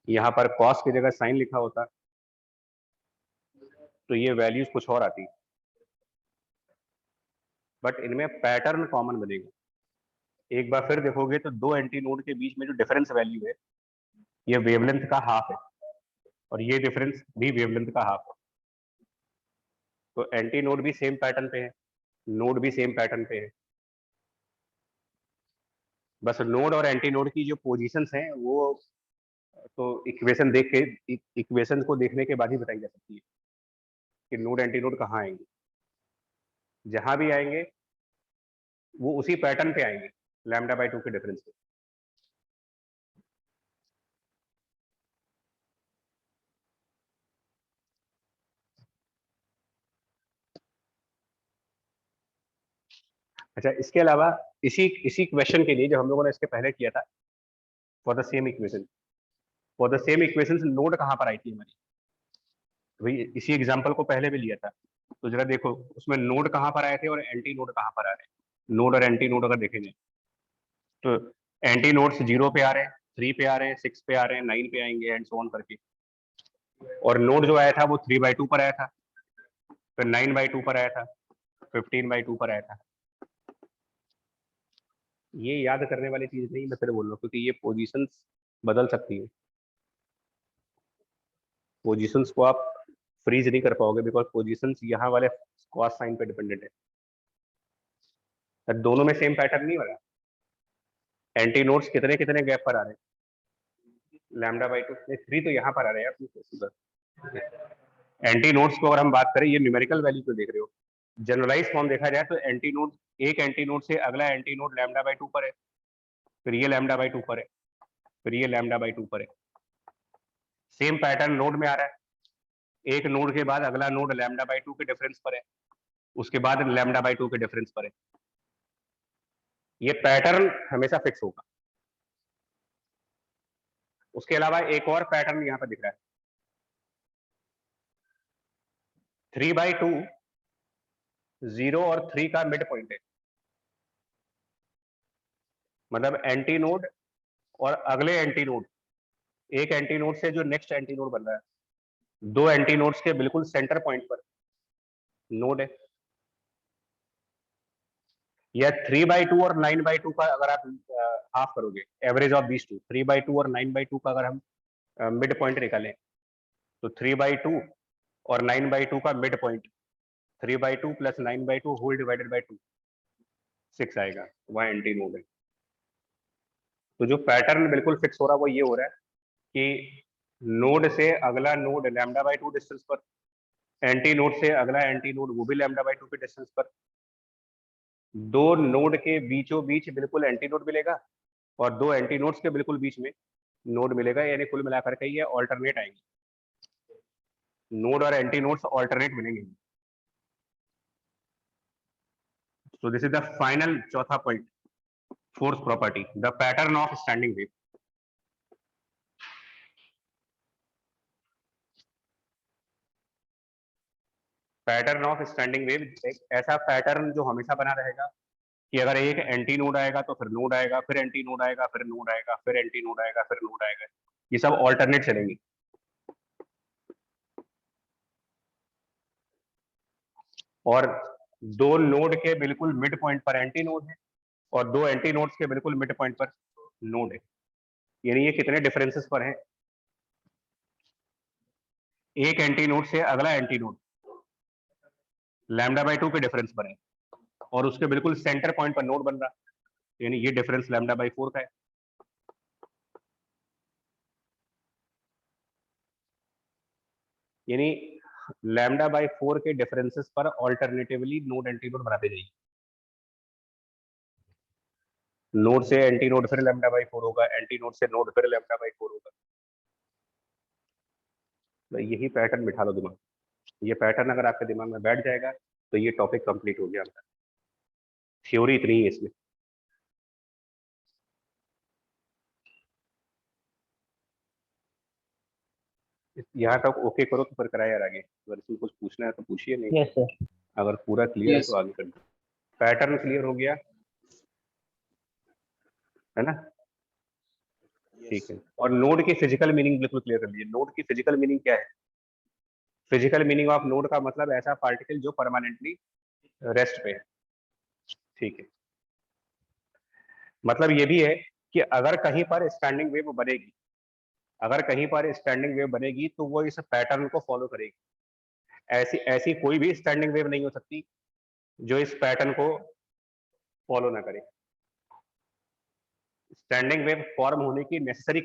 यहाँ पर cos की जगह साइन लिखा होता तो ये वैल्यूज कुछ और आती, बट इनमें पैटर्न कॉमन बनेगा। एक बार फिर देखोगे तो दो एंटी नोड के बीच में जो डिफरेंस वैल्यू है, ये वेवलेंथ का हाफ है, और ये डिफरेंस भी वेवलेंथ का हाफ है। तो एंटी नोड भी सेम पैटर्न पे है, नोड भी सेम पैटर्न पे है, बस नोड और एंटी नोड की जो पोजीशंस हैं वो तो इक्वेशन देख के, इक्वेशन को देखने के बाद ही बताई जा सकती है कि नोड एंटी नोड कहाँ आएंगे। जहां भी आएंगे वो उसी पैटर्न पे आएंगे, λ/2 के डिफरेंस पे। अच्छा, इसके अलावा इसी इसी क्वेश्चन के लिए जो हम लोगों ने इसके पहले किया था, for the same equation, for the same equation node कहाँ पर आई थी हमारी? भाई इसी एग्जांपल को पहले भी लिया था, तो जरा देखो उसमें नोड कहाँ पर आए थे और एंटी नोड कहाँ पर आ रहे हैं। नोड और एंटी नोड अगर देखेंगे तो एंटी नोड्स 0 पे आ रहे हैं, 3 पे आ रहे हैं, 6 पे आ रहे हैं, 9 पे आएंगे, एंड सो ऑन करके। और नोड जो आया था वो 3/2 पर आया था, फिर 9/2 पर आया था, 15/2 पर आया था। ये याद करने वाली चीज नहीं, मैं फिर बोल रहा हूँ, क्योंकि ये पोजीशंस बदल सकती है। पोजीशंस को आप फ्रीज नहीं कर पाओगे, बिकॉज पोजीशंस यहाँ वाले कॉस साइन पे डिपेंडेंट है। दोनों में सेम पैटर्न नहीं हो रहा। एंटी नोड्स कितने कितने गैप पर आ रहे हैं, लैम्डा बाई 2, 3 तो यहाँ पर आ रहे हैं यार। एंटी नोड्स को अगर हम बात करें, ये न्यूमेरिकल वैल्यू को देख रहे हो, जनरलाइज फॉर्म देखा जाए तो एंटी नोड, एक एंटी नोड से अगला एंटी नोड लैम्डा बाई 2 पर है, फिर ये लैम्डा बाई 2 पर है, फिर ये लैम्डा बाई 2 पर है। सेम पैटर्न नोड में आ रहा है, एक नोड के बाद अगला नोड लैम्डा बाई 2 के डिफरेंस पर है, उसके बाद लैम्डा बाई 2 के डिफरेंस पर है। ये पैटर्न हमेशा फिक्स होगा। उसके अलावा एक और पैटर्न यहाँ पर दिख रहा है, 3/2 0 और 3 का मिड पॉइंट है, मतलब एंटी नोड और अगले एंटी नोड, एक एंटी नोड से जो नेक्स्ट एंटी नोड बन रहा है, दो एंटी नोड्स के बिल्कुल सेंटर पॉइंट पर नोड है। या 3/2 और 9/2 का अगर आप हाफ करोगे, एवरेज ऑफ दीज टू, 3/2 और 9/2 का अगर हम मिड पॉइंट निकालें, तो 3/2 और 9/2 का mid point 3/2 plus 9/2 whole divided by 2, 6 आएगा, वह एंटी नोड है। तो जो पैटर्न बिल्कुल फिक्स हो रहा है वो ये हो रहा है कि नोड से अगला नोड लैम्डा बाई 2 डिस्टेंस पर, एंटी नोड से अगला एंटी नोड वो भी लैम्डा बाई 2 के डिस्टेंस पर, दो नोड के बीचों बीच बिल्कुल एंटी नोड मिलेगा और दो एंटी नोड्स के बिल्कुल बीच में नोड मिलेगा, यानी कुल मिलाकर के ये ऑल्टरनेट आएंगे, नोड और एंटी नोड्स ऑल्टरनेट मिलेंगे। So this is the final चौथा point, fourth property, the pattern of standing wave. Pattern of standing wave एक ऐसा पैटर्न जो हमेशा बना रहेगा कि अगर एक एंटी नोड आएगा तो फिर नोड आएगा, फिर एंटी नोड आएगा, फिर नोड आएगा, फिर एंटी नोड आएगा, फिर नोड आएगा, ये सब ऑल्टरनेट चलेंगे। और दो नोड के बिल्कुल मिड पॉइंट पर एंटी नोड है और दो एंटी नोड्स के बिल्कुल मिड पॉइंट पर नोड है, यानी ये कितने डिफरेंसेस पर हैं, एक एंटी नोड से अगला एंटी नोड लैम्डा बाई 2 के डिफरेंस पर है और उसके बिल्कुल सेंटर पॉइंट पर नोड बन रहा है, यानी ये डिफरेंस लैम्डा बाई 4 का है। यानी लैम्डा बाई 4 के डिफरेंसेस पर ऑल्टरनेटिवली नोड एंटी नोड बनाते जाइए, नोड से एंटी नोड फिर लैम्डा बाई 4 होगा, एंटी नोड से नोड फिर लैम्डा बाई 4 होगा। तो यही पैटर्न बिठा लो दिमाग, ये पैटर्न अगर आपके दिमाग में बैठ जाएगा तो ये टॉपिक कंप्लीट हो गया आपका। थ्योरी इतनी है इसमें। यहाँ तक ओके करो तो फिर कराया यार आगे, अगर इसमें कुछ पूछना है तो पूछिए, नहीं यस सर। अगर पूरा क्लियर है Yes. तो आगे कर दो। पैटर्न क्लियर हो गया है ना, ठीक है। और नोड की फिजिकल मीनिंग बिल्कुल क्लियर कर लीजिए, नोड की फिजिकल मीनिंग क्या है। फिजिकल मीनिंग ऑफ नोड का मतलब ऐसा पार्टिकल जो परमानेंटली रेस्ट पे है, ठीक है। मतलब ये भी है कि अगर कहीं पर स्टैंडिंग वेव बनेगी, अगर कहीं पर स्टैंडिंग वेव बनेगी तो वो इस पैटर्न को फॉलो करेगी, ऐसी ऐसी कोई भी स्टैंडिंग वेव नहीं हो सकती जो इस पैटर्न को फॉलो ना करे। स्टैंडिंग वेव फॉर्म होने की necessary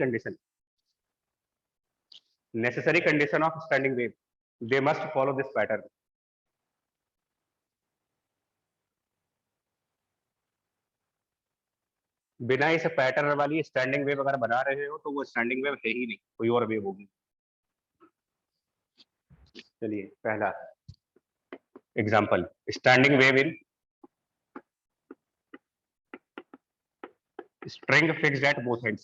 condition of standing wave, they must follow this pattern. बिना इस पैटर्न वाली स्टैंडिंग वेव अगर बना रहे हो तो वो स्टैंडिंग वेव है ही नहीं, कोई और वेव होगी। चलिए पहला example, standing wave in string fixed at both ends।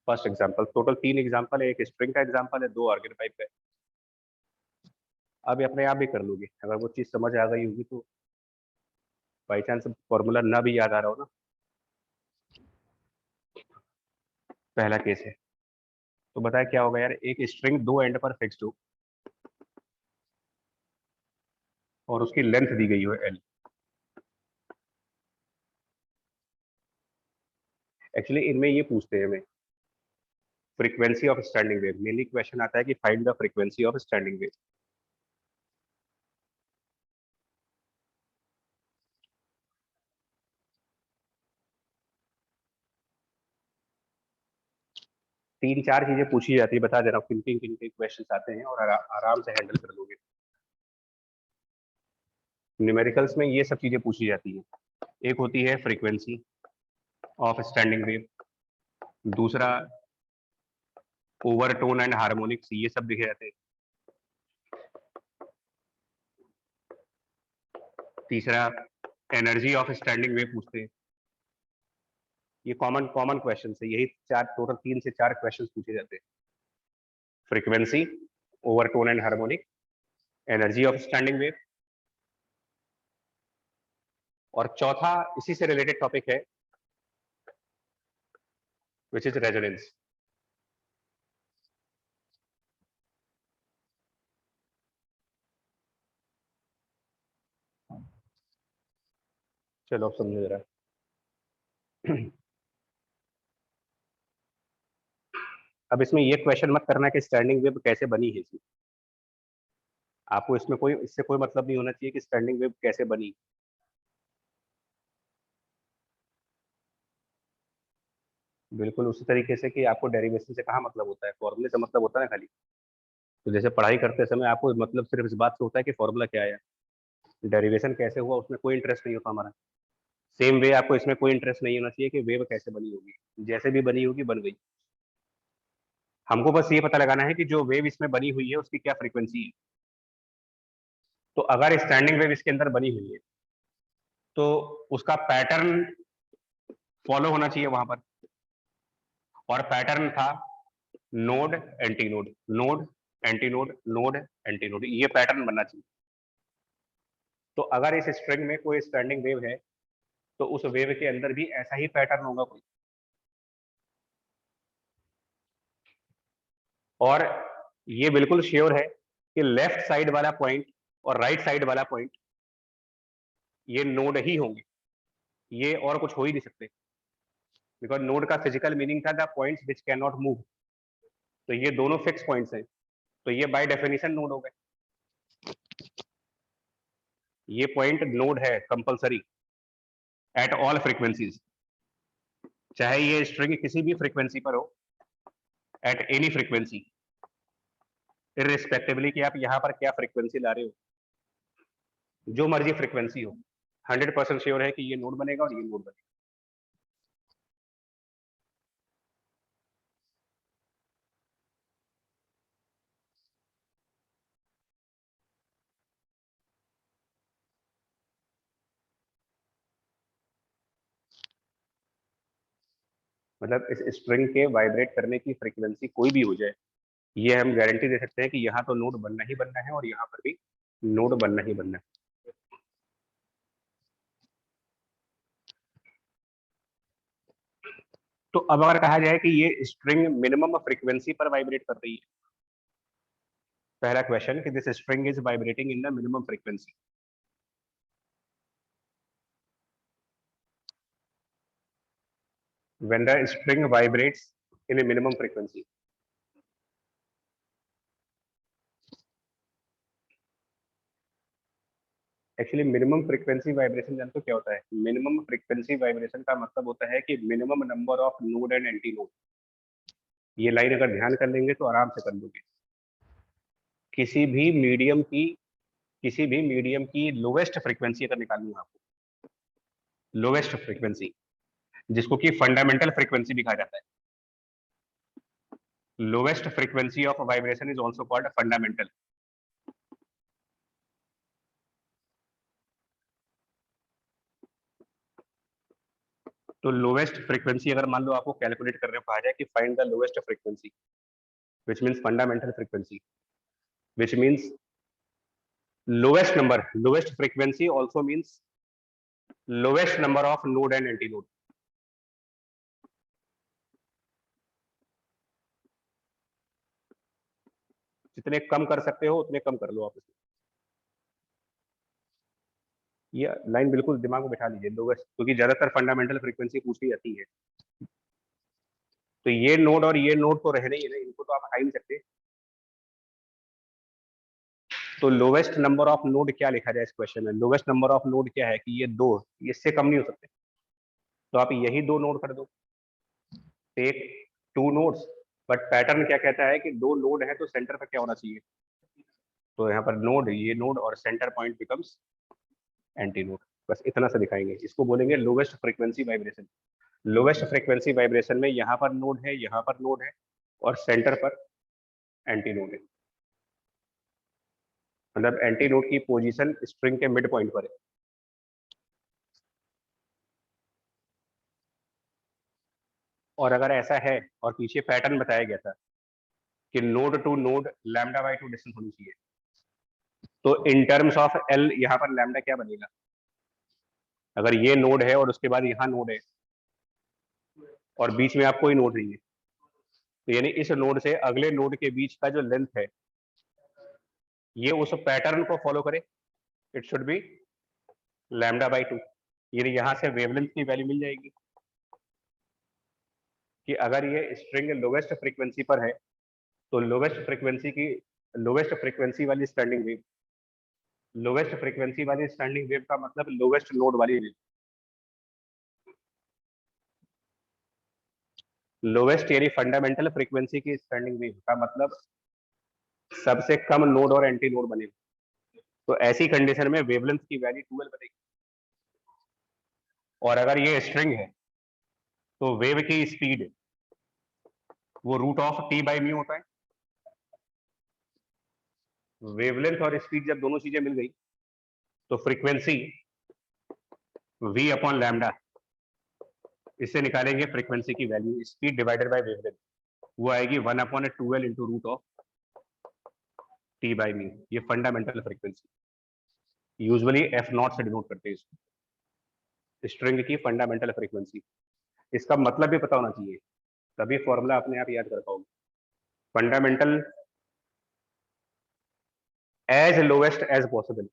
First example, total 3 example है, एक स्ट्रिंग का एग्जांपल है, 2 आर्गन पाइप का है। अब ये अपने आप भी कर लोगे, अगर वो चीज समझ आ गई होगी तो, बाई चांस फॉर्मूला ना भी याद आ रहा हो ना। पहला केस है तो बताया क्या होगा यार, एक स्ट्रिंग दो एंड पर फिक्स्ड हो और उसकी लेंथ दी गई हो एल। एक्चुअली इनमें ये पूछते हैं हमें frequency of standing wave, mainly question आता है कि find the frequency of standing wave. तीन चार चीजें पूछी जाती है, बता दे रहा हूँ किन किन के क्वेश्चन आते हैं और आराम से हैंडल कर लोगे। न्यूमेरिकल्स में ये सब चीजें पूछी जाती हैं। एक होती है फ्रीक्वेंसी ऑफ स्टैंडिंग वेव, दूसरा ओवरटोन एंड हार्मोनिक्स, ये सब दिखे जाते हैं। तीसरा एनर्जी ऑफ स्टैंडिंग वेव पूछते हैं। ये कॉमन कॉमन क्वेश्चन है, यही चार टोटल 3 से 4 क्वेश्चन पूछे जाते हैं। Frequency, overtone and harmonic, energy of standing wave, और चौथा इसी से रिलेटेड टॉपिक है विच इज रेजोनेंस। चलो अब समझो जरा। अब इसमें ये क्वेश्चन मत करना कि स्टैंडिंग वेव कैसे बनी है। इसमें आपको इससे कोई मतलब नहीं होना चाहिए कि स्टैंडिंग वेव कैसे बनी। बिल्कुल उसी तरीके से कि आपको डेरिवेशन से कहाँ मतलब होता है, फॉर्मूले से मतलब होता है ना खाली। तो जैसे पढ़ाई करते समय आपको मतलब सिर्फ इस बात से होता है कि फॉर्मूला क्या है, डेरिवेशन कैसे हुआ उसमें कोई इंटरेस्ट नहीं होता हमारा। सेम वे आपको इसमें कोई इंटरेस्ट नहीं होना चाहिए कि वेव कैसे बनी होगी, जैसे भी बनी होगी बन गई। हमको बस ये पता लगाना है कि जो वेव इसमें बनी हुई है उसकी क्या फ्रीक्वेंसी है। तो अगर स्टैंडिंग वेव इसके अंदर बनी हुई है तो उसका पैटर्न फॉलो होना चाहिए वहां पर, और पैटर्न था node anti node, node anti node, node anti node, ये पैटर्न बनना चाहिए। तो अगर इस स्ट्रिंग में कोई स्टैंडिंग वेव है तो उस वेव के अंदर भी ऐसा ही पैटर्न होगा कोई। और ये बिल्कुल श्योर है कि लेफ्ट साइड वाला पॉइंट और राइट साइड वाला पॉइंट ये नोड ही होंगे, ये और कुछ हो ही नहीं सकते, बिकॉज नोड का फिजिकल मीनिंग था the points which can not move. तो ये दोनों फिक्स पॉइंट्स हैं, तो ये बाय डेफिनेशन नोड हो गए। ये पॉइंट नोड है कंपलसरी एट ऑल फ्रीक्वेंसीज, चाहे ये स्ट्रिंग किसी भी फ्रीक्वेंसी पर हो, एट एनी फ्रीक्वेंसी, इररिस्पेक्टिवली कि आप यहाँ पर क्या फ्रीक्वेंसी ला रहे हो, जो मर्जी फ्रीक्वेंसी हो, 100% श्योर है कि ये नोड बनेगा और ये नोड बनेगा। मतलब इस स्ट्रिंग के वाइब्रेट करने की फ्रीक्वेंसी कोई भी हो जाए, ये हम गारंटी दे सकते हैं कि यहाँ तो नोड बनना ही बनना है और यहाँ पर भी नोड बनना ही बनना है। तो अब अगर कहा जाए कि ये स्ट्रिंग मिनिमम फ्रीक्वेंसी पर वाइब्रेट कर रही है, पहला क्वेश्चन कि this string is vibrating in the minimum frequency. When the string vibrates in a minimum frequency, actually minimum frequency vibration जानते हो क्या होता है? मिनिमम फ्रीक्वेंसी वाइब्रेशन का मतलब होता है कि minimum number of node and anti node. ये लाइन अगर ध्यान कर लेंगे तो आराम से कर लोगे। किसी भी मीडियम की लोवेस्ट फ्रीक्वेंसी अगर निकालनी है आपको, लोवेस्ट फ्रीक्वेंसी जिसको कि फंडामेंटल फ्रीक्वेंसी भी कहा जाता है, lowest frequency of vibration is also called fundamental. तो लोवेस्ट फ्रीक्वेंसी अगर मान लो आपको कैलकुलेट करने को कहा जाए कि find the lowest frequency, which means fundamental frequency, which means lowest number, lowest frequency also means lowest number of node and antinode। जितने कम कर सकते हो उतने कम कर लो आप। ये लाइन बिल्कुल दिमाग में बिठा लीजिए, लोवेस्ट, क्योंकि ज्यादातर फंडामेंटल फ्रीक्वेंसी पूछी जाती है। तो ये नोड और ये नोड तो रहने ही है ना, इनको तो आप हटा ही नहीं सकते। तो लोवेस्ट नंबर ऑफ नोड क्या लिखा जाए इस क्वेश्चन में? लोवेस्ट नंबर ऑफ नोड क्या है कि ये 2, इससे कम नहीं हो सकते, तो आप यही 2 नोड कर दो, टेक 2 नोड्स। बट पैटर्न क्या कहता है कि 2 नोड है तो सेंटर पर क्या होना चाहिए? तो यहाँ पर नोड, ये नोड और centre point becomes anti node. बस इतना सा दिखाएंगे, इसको बोलेंगे lowest frequency vibration. Lowest frequency vibration में यहाँ पर नोड है, यहाँ पर नोड है, और सेंटर पर एंटी नोड है। मतलब एंटी नोड की पोजीशन स्ट्रिंग के मिड पॉइंट पर है। और अगर ऐसा है और पीछे पैटर्न बताया गया था कि node to node lambda by 2 distance होनी चाहिए, तो इन टर्म्स ऑफ एल यहाँ पर लैम्डा क्या बनेगा? अगर ये नोड है और उसके बाद यहाँ नोड है और बीच में आप कोई नोड नहीं है, तो यानी इस नोड से अगले नोड के बीच का जो लेंथ है ये उस पैटर्न को फॉलो करे, it should be lambda by 2। यानी यहाँ से वेवलेंथ की वैल्यू मिल जाएगी कि अगर ये स्ट्रिंग लोवेस्ट फ्रीक्वेंसी पर है तो लोवेस्ट फ्रीक्वेंसी वाली स्टैंडिंग वेव, लोवेस्ट फ्रीक्वेंसी वाली स्टैंडिंग वेव का मतलब लोवेस्ट नोड वाली वेव। लोवेस्ट यानी फंडामेंटल फ्रीक्वेंसी की स्टैंडिंग वेव का मतलब सबसे कम नोड और एंटी नोड बने। तो ऐसी कंडीशन में वेवलेंथ की वैल्यू 12 बनेगी। और अगर ये स्ट्रिंग है तो वेव की स्पीड वो root of T by mu होता है। वेवलेंथ और स्पीड जब दोनों चीजें मिल गई तो फ्रीक्वेंसी v अपॉन लैम्डा, इससे निकालेंगे फ्रीक्वेंसी की value, speed divided by wavelength, वो आएगी 1 upon 12 into root of T by mu. ये fundamental frequency usually f naught से डिनोट करते हैं इसको, स्ट्रिंग की फंडामेंटल फ्रीक्वेंसी। इसका मतलब भी पता होना चाहिए, तभी फॉर्मूला अपने आप याद कर पाओगे। Fundamental as lowest as possible,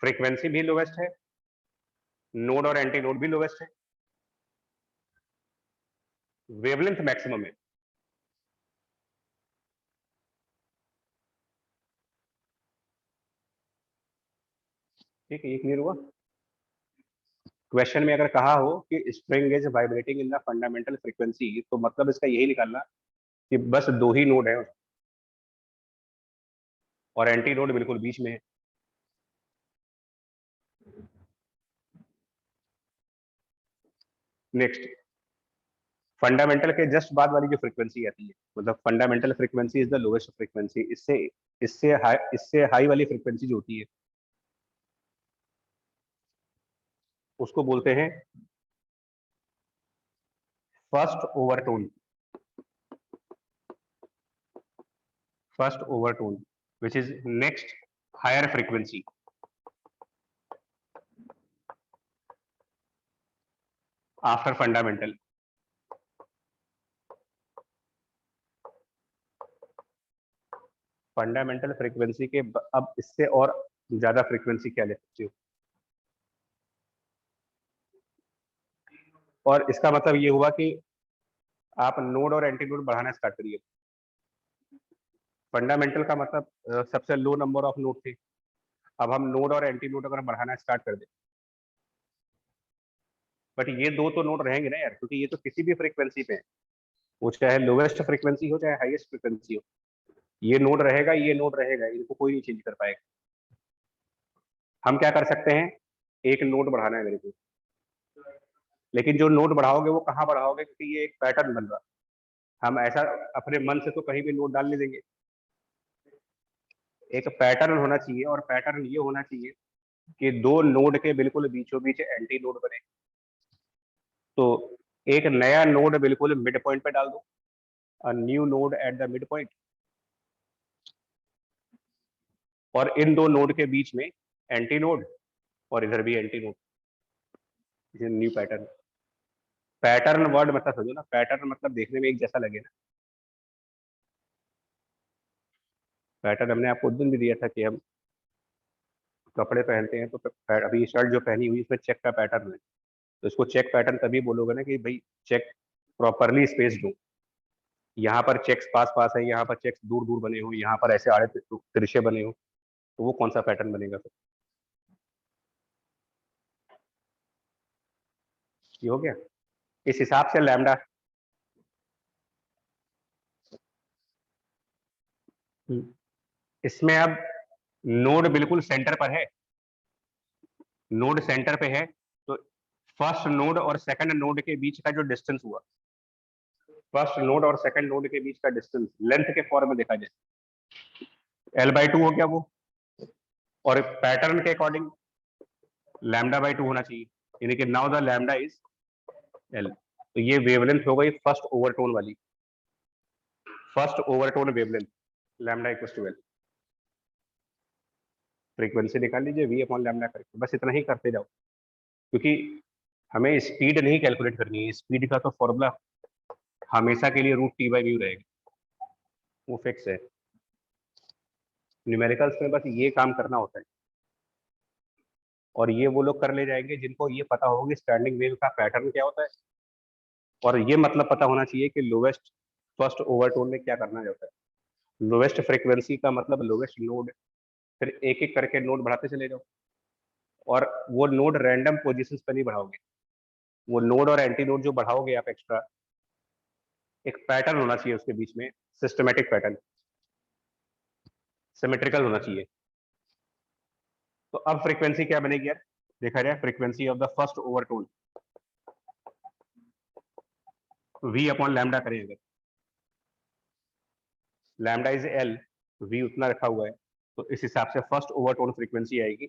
frequency भी लोवेस्ट है, नोड और एंटी नोड भी लोवेस्ट है, वेवलेंथ मैक्सिमम है। ठीक है, ये क्लियर हुआ? क्वेश्चन में अगर कहा हो कि string is vibrating in the fundamental frequency, तो मतलब इसका यही निकालना कि बस 2 ही नोड है और एंटी नोड बिल्कुल बीच में है। नेक्स्ट, फंडामेंटल के जस्ट बाद वाली जो फ्रीक्वेंसी आती है, मतलब fundamental frequency is the lowest frequency, इससे हाई वाली फ्रीक्वेंसी जो होती है उसको बोलते हैं first overtone. First overtone which is next higher frequency after fundamental। Fundamental frequency के अब इससे और ज्यादा फ्रीक्वेंसी क्या ले सकते हो? और इसका मतलब ये हुआ कि आप नोड और एंटी नोड बढ़ाना स्टार्ट करिए। फंडामेंटल का मतलब सबसे लो नंबर ऑफ नोड थे, अब हम नोड और एंटी नोड अगर बढ़ाना स्टार्ट कर दें, बट ये 2 तो नोड रहेंगे ना यार, क्योंकि ये तो किसी भी फ्रीक्वेंसी पे है, वो चाहे लोवेस्ट फ्रीक्वेंसी हो चाहे हाईएस्ट फ्रीक्वेंसी हो, ये नोड रहेगा, ये नोड रहेगा, इनको कोई नहीं चेंज कर पाएगा। हम क्या कर सकते हैं, एक नोड बढ़ाना है मेरे को, लेकिन जो नोड बढ़ाओगे वो कहाँ बढ़ाओगे, क्योंकि ये एक पैटर्न बन रहा, हम ऐसा अपने मन से तो कहीं भी नोड डाल नहीं देंगे। एक पैटर्न होना चाहिए, और पैटर्न ये होना चाहिए कि 2 नोड के बिल्कुल बीचों बीच एंटी नोड बने। तो एक नया नोड बिल्कुल मिड पॉइंट पे डाल दो, a new node at the mid point, और इन 2 नोड के बीच में एंटी नोड और इधर भी anti node, new pattern. Pattern word मतलब समझो ना, पैटर्न मतलब देखने में एक जैसा लगे ना। पैटर्न हमने आपको उस दिन भी दिया था कि हम कपड़े पहनते हैं तो अभी शर्ट जो पहनी हुई इसमें चेक का पैटर्न है, तो इसको चेक पैटर्न तभी बोलोगे ना कि भाई चेक प्रॉपरली स्पेस्ड हो, यहाँ पर चेक्स पास पास है, यहाँ पर चेक्स दूर दूर बने हो, यहाँ पर ऐसे आड़े तिरछे बने हो, तो वो कौन सा पैटर्न बनेगा फिर? ये हो गया। इस हिसाब से लैम्डा इसमें अब नोड बिल्कुल सेंटर पर है, नोड सेंटर पे है, तो फर्स्ट नोड और सेकंड नोड के बीच का जो डिस्टेंस हुआ, फर्स्ट नोड और सेकंड नोड के बीच का डिस्टेंस लेंथ के फॉर्म में देखा जाए L/2 हो गया वो, और पैटर्न के अकॉर्डिंग λ/2 होना चाहिए, यानी कि now the lambda is L। तो ये वेवलेंथ हो गई फर्स्ट ओवरटोन वाली, first overtone wavelength λ = L। Frequency निकाल लीजिए V/λ करके, बस इतना ही करते जाओ, क्योंकि हमें स्पीड नहीं कैलकुलेट करनी है, स्पीड का तो फॉर्मूला हमेशा के लिए √T/v रहेगा, वो फिक्स है। न्यूमेरिकल्स में बस ये काम करना होता है, और ये वो लोग कर ले जाएंगे जिनको ये पता होगा कि स्टैंडिंग वेव का पैटर्न क्या होता है, और ये मतलब पता होना चाहिए कि लोवेस्ट फर्स्ट ओवरटोन में क्या करना होता है। लोवेस्ट फ्रीक्वेंसी का मतलब लोवेस्ट नोड, फिर एक एक करके नोड बढ़ाते चले जाओ, और वो नोड रैंडम पोजीशंस पर नहीं बढ़ाओगे, वो नोड और एंटी नोड जो बढ़ाओगे आप एक्स्ट्रा, एक पैटर्न होना चाहिए उसके बीच में, सिस्टमेटिक पैटर्न, सिमेट्रिकल होना चाहिए। तो अब फ्रीक्वेंसी क्या बनेगी यार, देखा जाए frequency of the first overtone V/λ करें अगर, लैम्डा इज L, V उतना रखा हुआ है, तो इस हिसाब से फर्स्ट ओवरटोन फ्रीक्वेंसी आएगी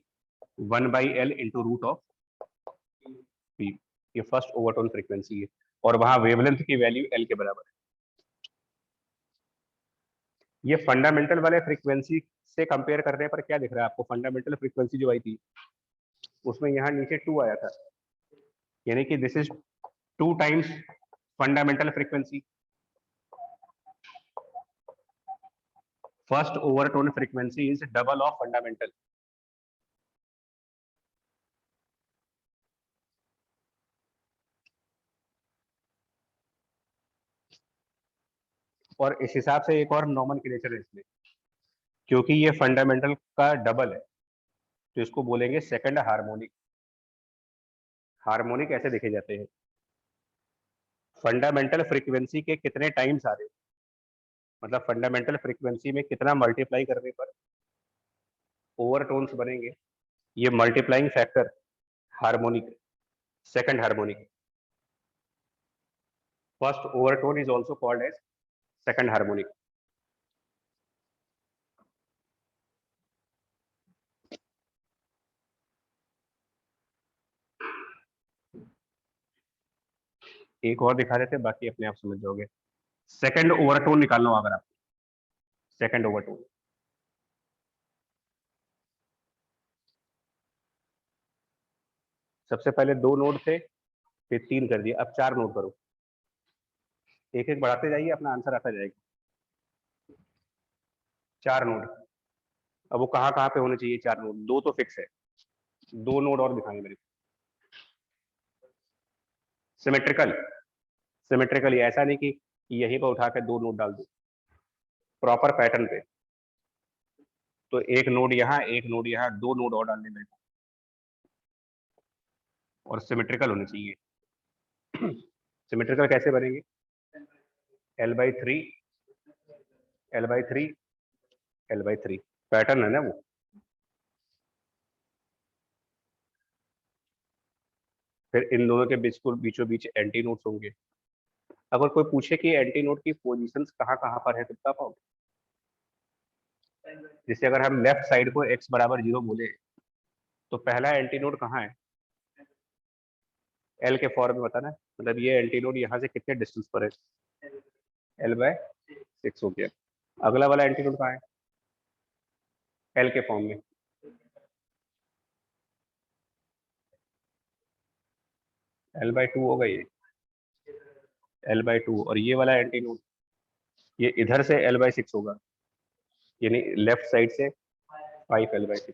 1/L इंटू √V। ये फर्स्ट ओवरटोन फ्रीक्वेंसी है, और वहां वेवलेंथ की वैल्यू L के बराबर है। ये फंडामेंटल वाले फ्रीक्वेंसी से कंपेयर करने पर क्या दिख रहा है आपको? फंडामेंटल फ्रीक्वेंसी जो आई थी उसमें यहाँ नीचे 2 आया था, यानी कि this is 2 times fundamental frequency. First overtone frequency is double of fundamental. और इस हिसाब से एक और नॉमेनक्लेचर है इसमें, क्योंकि ये फंडामेंटल का डबल है, तो इसको बोलेंगे सेकंड हार्मोनिक। हार्मोनिक ऐसे देखे जाते हैं, फंडामेंटल फ्रीक्वेंसी के कितने टाइम्स आ रहे हैं, मतलब फंडामेंटल फ्रीक्वेंसी में कितना मल्टीप्लाई करने पर ओवरटोन्स बनेंगे, ये multiplying factor harmonic, second harmonic. First overtone is also called as second harmonic. एक और दिखा देते हैं, बाकी अपने आप समझ जाओगे। सेकंड ओवरटोन निकालना अगर आप, सेकंड ओवरटोन सबसे पहले 2 नोड थे, फिर 3 कर दिया, अब 4 नोड करो, एक एक बढ़ाते जाइए, अपना आंसर आता जाएगा। 4 नोड, अब वो कहाँ कहाँ पे होने चाहिए 4 नोड? 2 तो फिक्स है, 2 नोड और दिखाएंगे मेरे को। सिमेट्रिकल, सिमेट्रिकल ऐसा नहीं कि यहीं पर उठा के 2 नोड डाल दो, प्रॉपर पैटर्न पे, तो एक नोड यहाँ, एक नोड यहाँ, 2 नोड और डालने मेरे को, और सिमेट्रिकल होने चाहिए। सिमेट्रिकल कैसे बनेंगे? L/3 L/3 L/3 पैटर्न है ना वो। फिर इन दोनों के बीच को बीचों बीच एंटी नोड्स होंगे। अगर कोई पूछे कि एंटी नोड की पोजीशंस कहाँ कहाँ पर है तो बता पाओगे? जैसे अगर हम लेफ्ट साइड को x = 0 बोले, तो पहला एंटी नोड कहाँ है? L के फॉर्म में बताना, मतलब ये एंटी नोड यहाँ से कितने डिस्टेंस पर है? L/6 हो गया। अगला वाला एंटी नोड कहाँ है? L के फॉर्म में, L/2 होगा ये, L/2। और ये वाला एंटी नोड ये इधर से L/6 होगा, यानी लेफ्ट साइड से 5L/6।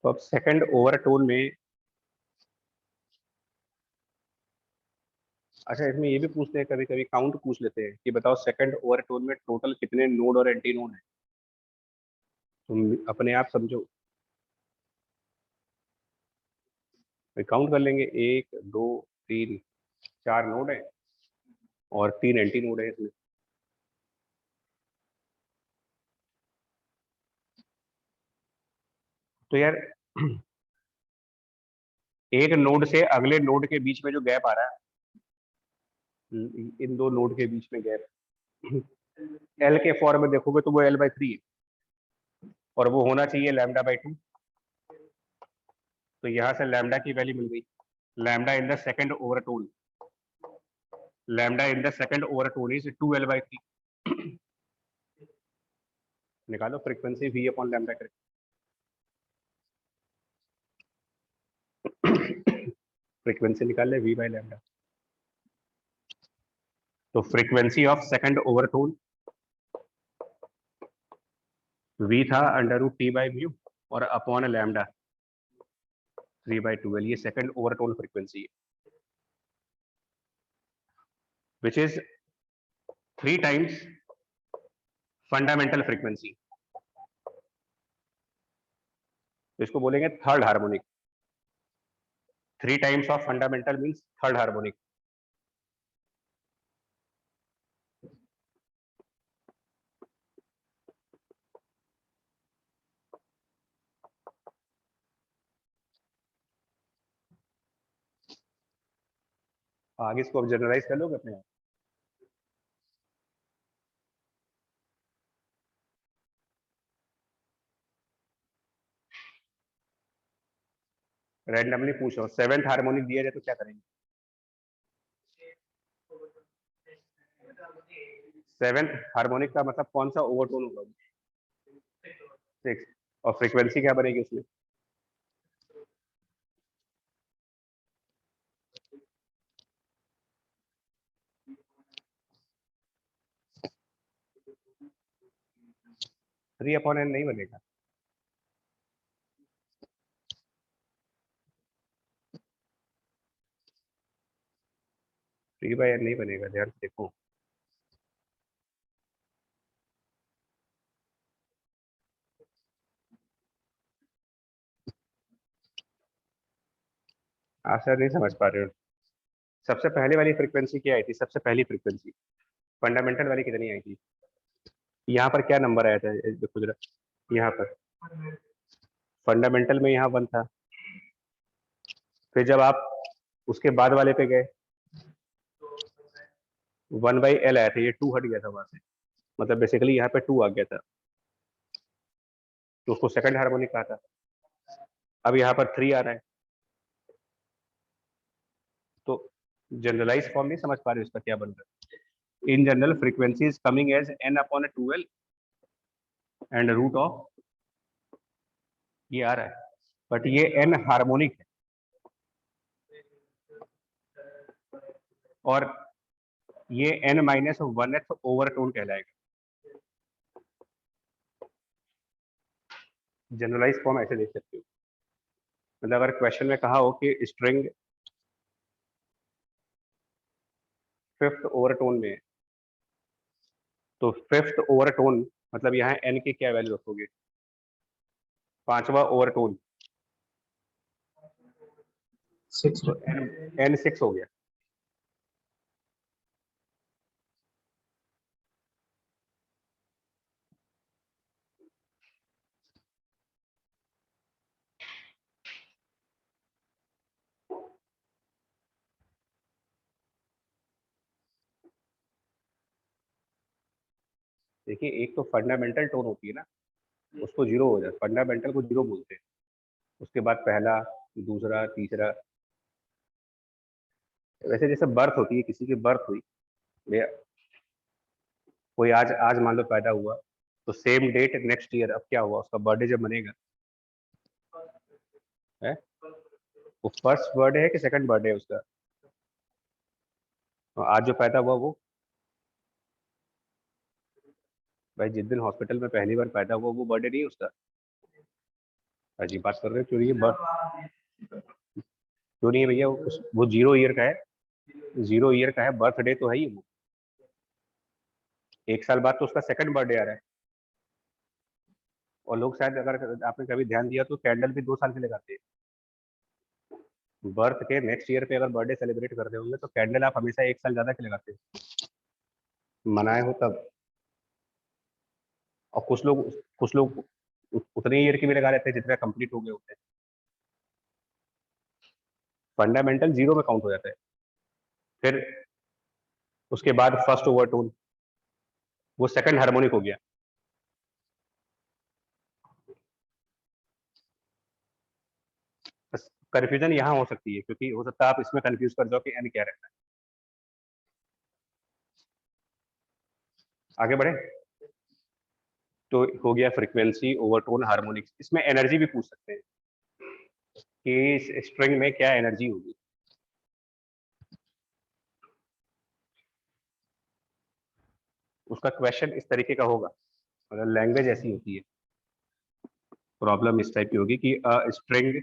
तो अब सेकंड ओवरटोन में, अच्छा इसमें ये भी पूछते हैं कभी कभी, काउंट पूछ लेते हैं कि बताओ सेकंड ओवरटोन में टोटल कितने नोड और एंटी नोड है। तुम अपने आप समझो, काउंट कर लेंगे, 1 2 3 4 नोड है और 3 एंटी नोड है इसमें। तो यार एक नोड से अगले नोड के बीच में जो गैप आ रहा है, इन दो नोड के बीच में गैप, एल के फॉर्म में देखोगे तो वो L/3 है और वो होना चाहिए λ/2। तो यहाँ से लैम्डा की वैल्यू मिल गई, lambda in the second overtone, lambda in the second overtone is 2L/3। निकालो फ्रीक्वेंसी V अपॉन लैम्डा करके। फ्रीक्वेंसी निकाल ले V बाय लैम्डा। तो frequency of second overtone V था √T/μ और अपॉन लैम्डा 3/2L, ये सेकंड ओवरटोन फ्रीक्वेंसी है, which is 3 times fundamental frequency. तो इसको बोलेंगे third harmonic. 3 times of fundamental means third harmonic. आगे इसको अब जनरलाइज कर लोगे अपने आप। रैंडमली पूछो, 7th हार्मोनिक दिया जाए तो क्या करेंगे? 7th हार्मोनिक का मतलब कौन सा ओवरटोन होगा? 6। और फ्रीक्वेंसी क्या बनेगी उसमें? थ्री अपॉन एन नहीं बनेगा। थ्री बाय एन नहीं बनेगा, ध्यान से देखो। आप सर नहीं समझ पा रहे हो। सबसे पहले वाली फ्रीक्वेंसी क्या आई थी? सबसे पहली फ्रीक्वेंसी फंडामेंटल वाली कितनी आई थी? यहाँ पर क्या नंबर आया था देखो जरा, यहाँ पर फंडामेंटल में यहाँ 1 था। फिर जब आप उसके बाद वाले पे गए 1/L आया था, ये 2 हट गया था वहां से, मतलब बेसिकली यहाँ पे 2 आ गया था, तो उसको सेकंड हार्मोनिक कहा था। अब यहाँ पर 3 आ रहा है, तो जनरलाइज फॉर्म नहीं समझ पा रहे हो इसका क्या बन रहा है। In general frequency is coming as n/2L and root of, ये आ रहा है, बट ये n हार्मोनिक है और ये n-1th ओवरटोन कहलाएगा। जनरलाइज फॉर्म ऐसे देख सकते हो, मतलब अगर क्वेश्चन में कहा हो कि स्ट्रिंग 5th ओवरटोन में, तो 5th ओवरटोन मतलब यहाँ n की क्या वैल्यू रखोगे? 5वां ओवरटोन, 6 तो n 6 हो गया। देखिए एक तो फंडामेंटल टोन होती है ना, उसको 0 हो जाए, फंडामेंटल को 0 बोलते हैं, उसके बाद पहला, दूसरा, तीसरा। वैसे जैसे बर्थ होती है, किसी की बर्थ हुई, भैया कोई आज आज मान लो पैदा हुआ, तो सेम डेट नेक्स्ट ईयर, अब क्या हुआ उसका बर्थडे जब मनेगा है, वो फर्स्ट बर्थडे है कि सेकंड बर्थडे है उसका? तो आज जो पैदा हुआ वो, भाई जिस दिन हॉस्पिटल में पहली बार पैदा हुआ वो बर्थडे नहीं है उसका। अजीब बात कर रहे हो, क्यों नहीं है क्यों नहीं है भैया, वो 0 ईयर का है, 0 ईयर का है, बर्थडे तो है ही वो, 1 साल बाद तो उसका सेकंड बर्थडे आ रहा है। और लोग शायद, अगर आपने कभी ध्यान दिया तो कैंडल भी 2 साल के लगाते हैं। बर्थ के नेक्स्ट ईयर पे अगर बर्थडे सेलिब्रेट कर रहे होंगे तो कैंडल आप हमेशा 1 साल ज्यादा के लगाते हैं, मनाए हो तब। और कुछ लोग उतने ईयर की भी लगा लेते हैं जितने कंप्लीट हो गए होते हैं। फंडामेंटल 0 में काउंट हो जाता है। फिर उसके बाद फर्स्ट ओवरटोन, वो सेकंड हार्मोनिक हो गया। बस कंफ्यूजन यहाँ हो सकती है, क्योंकि हो सकता है आप इसमें कंफ्यूज कर जाओ कि एन क्या रहता है। आगे बढ़े तो हो गया फ्रीक्वेंसी, ओवरटोन, हार्मोनिक्स। इसमें एनर्जी भी पूछ सकते हैं कि इस स्ट्रिंग में क्या एनर्जी होगी। उसका क्वेश्चन इस तरीके का होगा, मतलब लैंग्वेज ऐसी होती है, प्रॉब्लम इस टाइप की होगी कि स्ट्रिंग,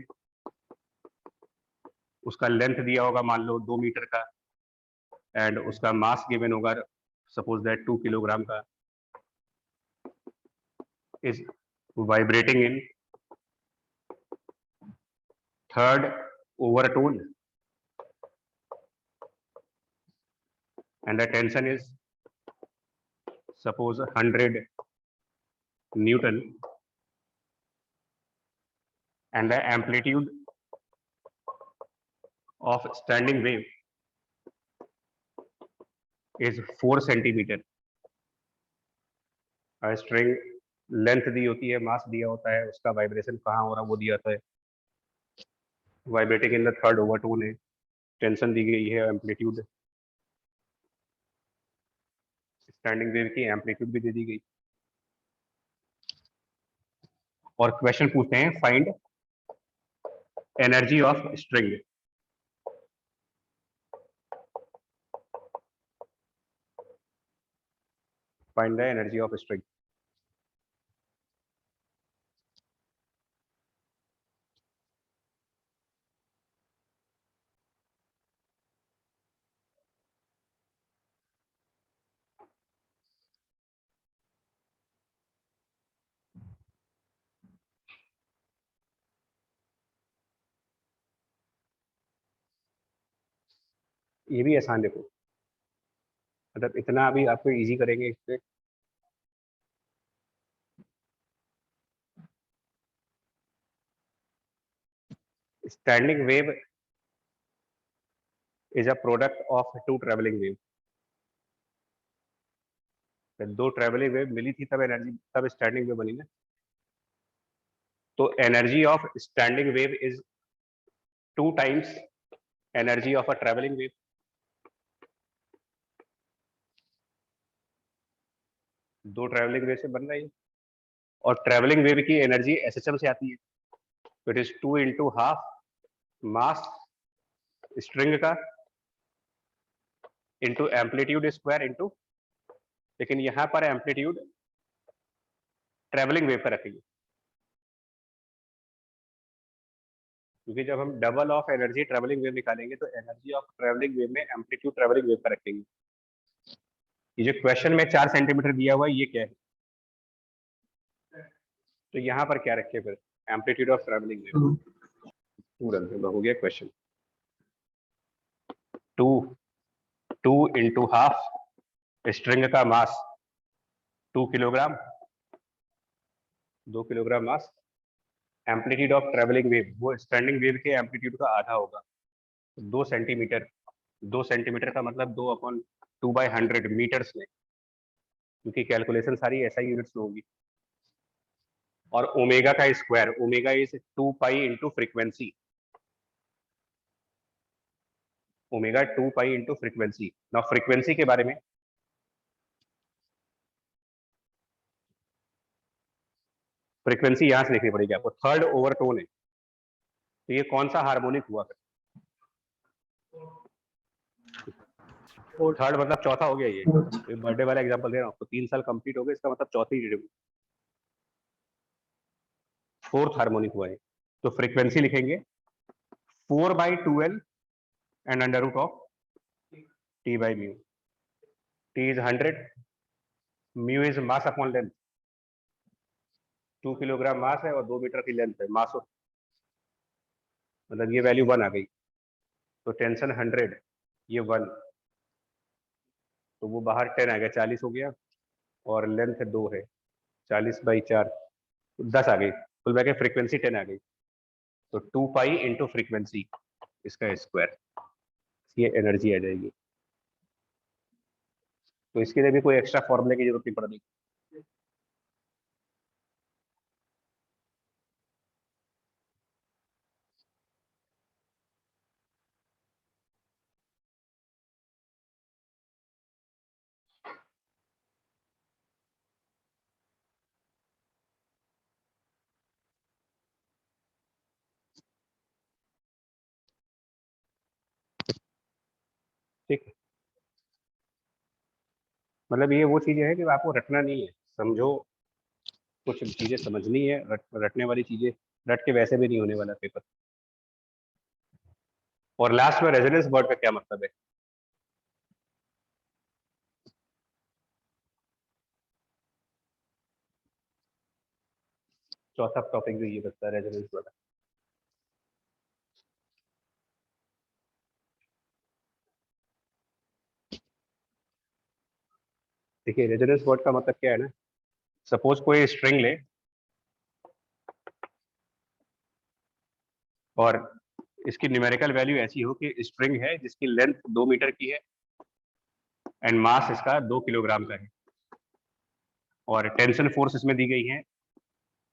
उसका लेंथ दिया होगा मान लो 2 मीटर का, एंड उसका मास गिवन होगा सपोज दैट 2 किलोग्राम का, is vibrating in third overtone and the tension is suppose 100 Newton and the amplitude of standing wave is 4 centimeter। String length दी होती है, मास दिया होता है, उसका वाइब्रेशन कहाँ हो रहा है वो दिया होता है, vibrating in the third overtone है, टेंशन दी गई है, एम्पलीट्यूड, स्टैंडिंग वेव की एम्पलीट्यूड भी दे दी गई। और क्वेश्चन पूछते हैं find energy of string. Find the energy of string. ये भी आसान, देखो मतलब इतना अभी आपको इजी करेंगे इससे। Standing wave is a product of 2 travelling wave. जब 2 ट्रेवलिंग वेव मिली थी तब एनर्जी, तब स्टैंडिंग वेव बनी ना। तो energy of standing wave is 2 times energy of a travelling wave. दो ट्रेवलिंग वेव से बन रही है, और ट्रेवलिंग वेव की एनर्जी एसएचएम से आती है, तो it is 2 into half mass string का इंटू एम्पलीट्यूड स्क्वायर इंटू, लेकिन यहां पर एम्पलीट्यूड ट्रेवलिंग वेव का रखेंगे, क्योंकि जब हम double of energy travelling wave निकालेंगे तो एनर्जी ऑफ ट्रेवलिंग वेव में एम्पलीट्यूड ट्रेवलिंग वेव का रखेंगे। ये जो क्वेश्चन में 4 सेंटीमीटर दिया हुआ है ये क्या है, तो यहाँ पर क्या रखे फिर, एम्पलीट्यूड ऑफ ट्रेवलिंग वेव। तुरंत हो गया क्वेश्चन। 2 इंटू हाफ स्ट्रिंग का मास 2 kilogram, 2 kilogram mass, amplitude of travelling wave, वो स्टैंडिंग वेव के एम्पलीट्यूड का आधा होगा, 2 सेंटीमीटर। 2 सेंटीमीटर का मतलब 2/2/100 मीटर्स में, क्योंकि कैलकुलेशन सारी SI यूनिट्स में होगी। और ओमेगा का square, omega is 2 pi into frequency, omega 2 pi into frequency. ना फ्रीक्वेंसी के बारे में, फ्रीक्वेंसी यहां से लिखनी पड़ेगी आपको, थर्ड ओवरटोन है, तो ये कौन सा हार्मोनिक हुआ फिर, थर्ड मतलब चौथा हो गया। ये बर्थडे वाला एग्जांपल दे रहा हूँ आपको, 3 साल कंप्लीट हो गए, इसका मतलब चौथी फोर्थ हार्मोनिक हुआ है। तो फ्रीक्वेंसी लिखेंगे 4/2L and under root of T by mu. T is 100, mu is mass upon length. 2 kilogram mass है और 2 मीटर की लेंथ है, मास मतलब ये वैल्यू 1 आ गई, तो टेंशन 100, ये 1, तो वो बाहर 10 आ गया, 40 हो गया, और लेंथ 2 है, 40/4, 10 आ गई, कुल मिला के फ्रीक्वेंसी 10 आ गई, तो 2 पाई इंटू फ्रीक्वेंसी इसका स्क्वायर, ये एनर्जी आ जाएगी। तो इसके लिए भी कोई एक्स्ट्रा फॉर्मूले की जरूरत नहीं पड़ेगी। ठीक है, मतलब ये वो चीजें हैं कि आपको रटना नहीं है, समझो, कुछ चीजें समझनी है, रटने वाली चीजें रट के वैसे भी नहीं होने वाला पेपर। और लास्ट में रेजोनेंस वर्ड का क्या मतलब है? चौथा टॉपिक भी ये बचता है, रेजोनेंस वर्ड। देखिए रेजोनेंस वर्ड का मतलब क्या है ना, सपोज कोई स्ट्रिंग ले और इसकी न्यूमेरिकल वैल्यू ऐसी हो कि स्ट्रिंग है जिसकी लेंथ 2 मीटर की है एंड मास इसका 2 किलोग्राम का है, और टेंशन फोर्स इसमें दी गई है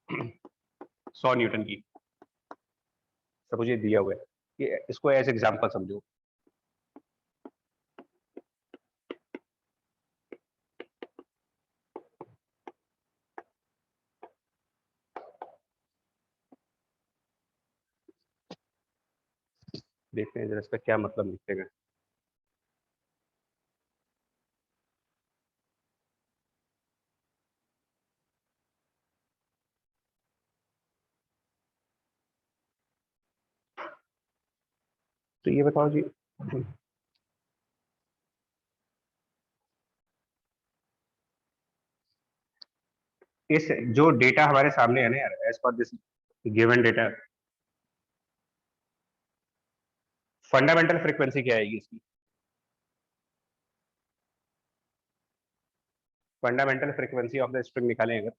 100 न्यूटन की। सपोज ये दिया हुआ है, ये इसको एज एग्जांपल समझो। देखते हैं जरा इसका क्या मतलब निकलेगा। तो ये बताओ जी, इस जो डेटा हमारे सामने है ना यार, as per this given data, fundamental frequency क्या आएगी इसकी? Fundamental frequency of the string निकालें अगर,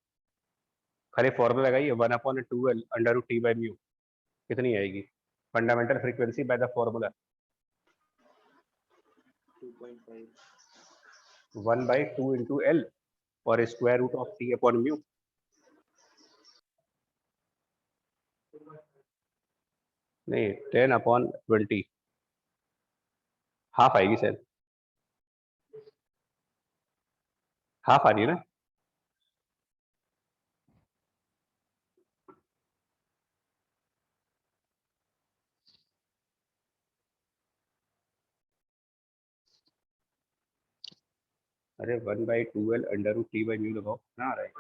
खाली फॉर्मूला लगाइए 1/2L under root T by mu, कितनी आएगी fundamental frequency by the formula? 2.5 1/2 into L और square root of T upon mu. नहीं, 10/20, हाफ आएगी सर, हाफ आ रही है ना? अरे 1/2L under root T by mu लगाओ, कितना आ रहा है?